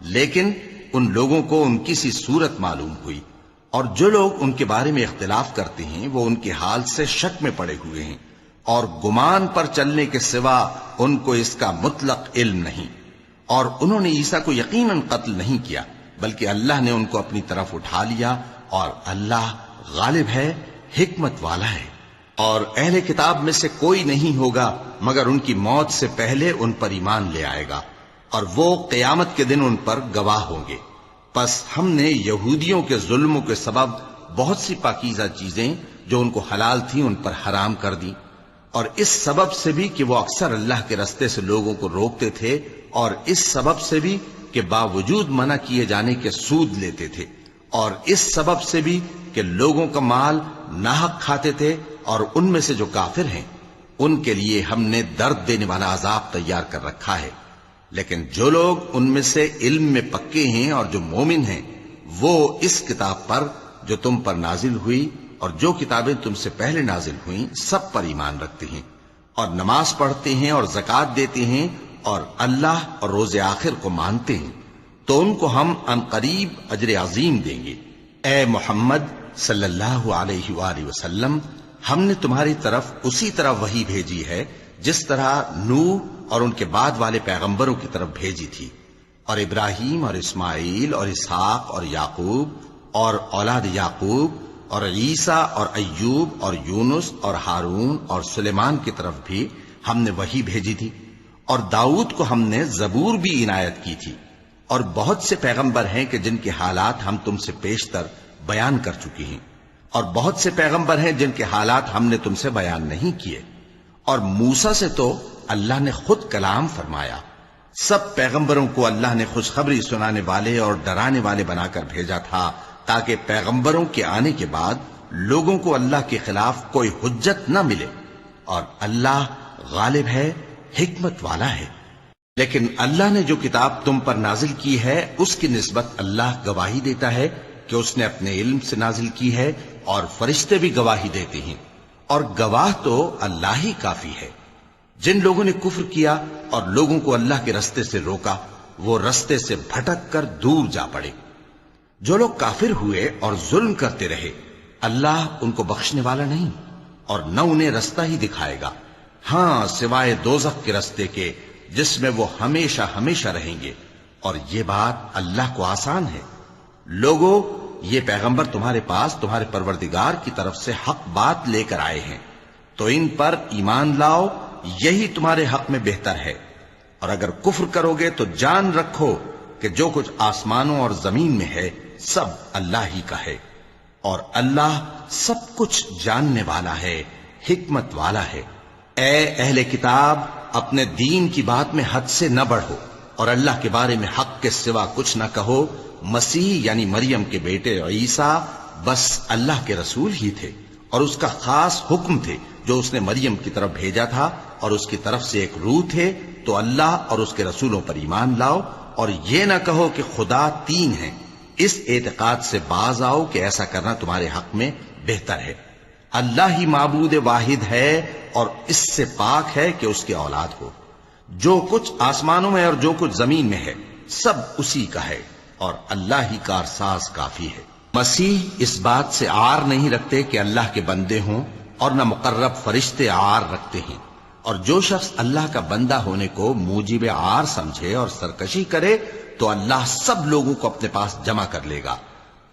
لیکن ان لوگوں کو ان کی سی صورت معلوم ہوئی، اور جو لوگ ان کے بارے میں اختلاف کرتے ہیں وہ ان کے حال سے شک میں پڑے ہوئے ہیں، اور گمان پر چلنے کے سوا ان کو اس کا مطلق علم نہیں، اور انہوں نے عیسیٰ کو یقیناً قتل نہیں کیا بلکہ اللہ نے ان کو اپنی طرف اٹھا لیا، اور اللہ غالب ہے، حکمت والا ہے۔ اور اہل کتاب میں سے کوئی نہیں ہوگا مگر ان کی موت سے پہلے ان پر ایمان لے آئے گا، اور وہ قیامت کے دن ان پر گواہ ہوں گے۔ پس ہم نے یہودیوں کے ظلموں کے سبب بہت سی پاکیزہ چیزیں جو ان کو حلال تھیں ان پر حرام کر دی، اور اس سبب سے بھی کہ وہ اکثر اللہ کے رستے سے لوگوں کو روکتے تھے، اور اس سبب سے بھی کہ باوجود منع کیے جانے کے سود لیتے تھے، اور اس سبب سے بھی کہ لوگوں کا مال ناحق کھاتے تھے، اور ان میں سے جو کافر ہیں ان کے لیے ہم نے درد دینے والا عذاب تیار کر رکھا ہے۔ لیکن جو لوگ ان میں سے علم میں پکے ہیں اور جو مومن ہیں وہ اس کتاب پر جو تم پر نازل ہوئی اور جو کتابیں تم سے پہلے نازل ہوئیں سب پر ایمان رکھتے ہیں، اور نماز پڑھتے ہیں اور زکوٰۃ دیتے ہیں، اور اللہ اور روز آخر کو مانتے ہیں، تو ان کو ہم عنقریب اجر عظیم دیں گے۔ اے محمد صلی اللہ علیہ وآلہ وسلم، ہم نے تمہاری طرف اسی طرح وحی بھیجی ہے جس طرح نوح اور ان کے بعد والے پیغمبروں کی طرف بھیجی تھی، اور ابراہیم اور اسماعیل اور اسحاق اور یعقوب اور اولاد یعقوب اور عیسیٰ اور ایوب اور یونس اور ہارون اور سلیمان کی طرف بھی ہم نے وحی بھیجی تھی، اور داؤد کو ہم نے زبور بھی عنایت کی تھی، اور بہت سے پیغمبر ہیں کہ جن کے حالات ہم تم سے پیشتر بیان کر چکی ہیں، اور بہت سے پیغمبر ہیں جن کے حالات ہم نے تم سے بیان نہیں کیے، اور موسیٰ سے تو اللہ نے خود کلام فرمایا۔ سب پیغمبروں کو اللہ نے خوشخبری سنانے والے اور ڈرانے والے بنا کر بھیجا تھا تاکہ پیغمبروں کے آنے کے بعد لوگوں کو اللہ کے خلاف کوئی حجت نہ ملے، اور اللہ غالب ہے، حکمت والا ہے۔ لیکن اللہ نے جو کتاب تم پر نازل کی ہے اس کی نسبت اللہ گواہی دیتا ہے کہ اس نے اپنے علم سے نازل کی ہے، اور فرشتے بھی گواہی دیتے ہیں، اور گواہ تو اللہ ہی کافی ہے۔ جن لوگوں نے کفر کیا اور لوگوں کو اللہ کے رستے سے روکا وہ رستے سے بھٹک کر دور جا پڑے۔ جو لوگ کافر ہوئے اور ظلم کرتے رہے اللہ ان کو بخشنے والا نہیں، اور نہ انہیں رستہ ہی دکھائے گا، ہاں سوائے دوزخ کے رستے کے جس میں وہ ہمیشہ ہمیشہ رہیں گے، اور یہ بات اللہ کو آسان ہے۔ لوگوں، یہ پیغمبر تمہارے پاس تمہارے پروردگار کی طرف سے حق بات لے کر آئے ہیں، تو ان پر ایمان لاؤ، یہی تمہارے حق میں بہتر ہے، اور اگر کفر کرو گے تو جان رکھو کہ جو کچھ آسمانوں اور زمین میں ہے سب اللہ ہی کا ہے، اور اللہ سب کچھ جاننے والا ہے، حکمت والا ہے۔ اے اہل کتاب، اپنے دین کی بات میں حد سے نہ بڑھو، اور اللہ کے بارے میں حق کے سوا کچھ نہ کہو۔ مسیح یعنی مریم کے بیٹے عیسیٰ بس اللہ کے رسول ہی تھے، اور اس کا خاص حکم تھے جو اس نے مریم کی طرف بھیجا تھا، اور اس کی طرف سے ایک روح تھے، تو اللہ اور اس کے رسولوں پر ایمان لاؤ، اور یہ نہ کہو کہ خدا تین ہیں، اس اعتقاد سے باز آؤ کہ ایسا کرنا تمہارے حق میں بہتر ہے۔ اللہ ہی معبود واحد ہے اور اس سے پاک ہے کہ اس کی اولاد ہو۔ جو کچھ آسمانوں میں اور جو کچھ زمین میں ہے سب اسی کا ہے، اور اللہ ہی کارساز کافی ہے۔ مسیح اس بات سے عار نہیں رکھتے کہ اللہ کے بندے ہوں، اور نہ مقرب فرشتے عار رکھتے ہیں، اور جو شخص اللہ کا بندہ ہونے کو موجب عار سمجھے اور سرکشی کرے تو اللہ سب لوگوں کو اپنے پاس جمع کر لے گا۔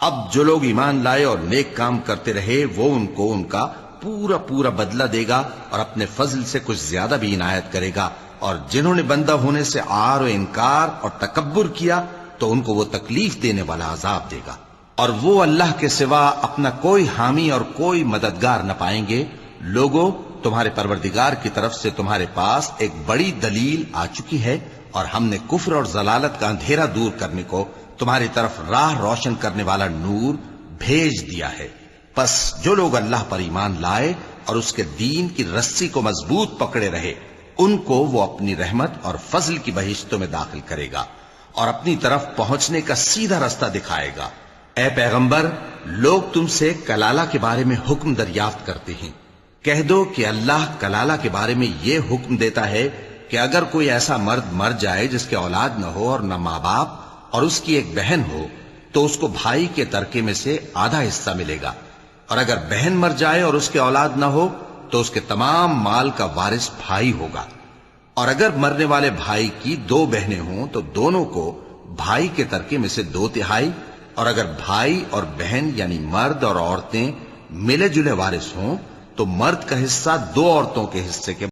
اب جو لوگ ایمان لائے اور نیک کام کرتے رہے وہ ان کو ان کا پورا پورا بدلہ دے گا، اور اپنے فضل سے کچھ زیادہ بھی عنایت کرے گا، اور جنہوں نے بندہ ہونے سے عار و انکار اور تکبر کیا تو ان کو وہ تکلیف دینے والا عذاب دے گا، اور وہ اللہ کے سوا اپنا کوئی حامی اور کوئی مددگار نہ پائیں گے۔ لوگوں، تمہارے پروردگار کی طرف سے تمہارے پاس ایک بڑی دلیل آ چکی ہے، اور ہم نے کفر اور ضلالت کا اندھیرا دور کرنے کو تمہاری طرف راہ روشن کرنے والا نور بھیج دیا ہے۔ پس جو لوگ اللہ پر ایمان لائے اور اس کے دین کی رسی کو مضبوط پکڑے رہے، ان کو وہ اپنی رحمت اور فضل کی بہشتوں میں داخل کرے گا اور اپنی طرف پہنچنے کا سیدھا رستہ دکھائے گا۔ اے پیغمبر، لوگ تم سے کلالہ کے بارے میں حکم دریافت کرتے ہیں، کہہ دو کہ اللہ کلالہ کے بارے میں یہ حکم دیتا ہے کہ اگر کوئی ایسا مرد مر جائے جس کے اولاد نہ ہو اور نہ ماں باپ اور اس کی ایک بہن ہو تو اس کو بھائی کے ترکے میں سے آدھا حصہ ملے گا، اور اگر بہن مر جائے اور اس کے اولاد نہ ہو تو اس کے تمام مال کا وارث بھائی ہوگا، اور اگر مرنے والے بھائی کی 2 بہنیں ہوں تو دونوں کو بھائی کے ترکے میں سے 2/3، اور اگر بھائی اور بہن یعنی مرد اور عورتیں ملے جلے وارث ہوں تو مرد کا حصہ 2 عورتوں کے حصے کے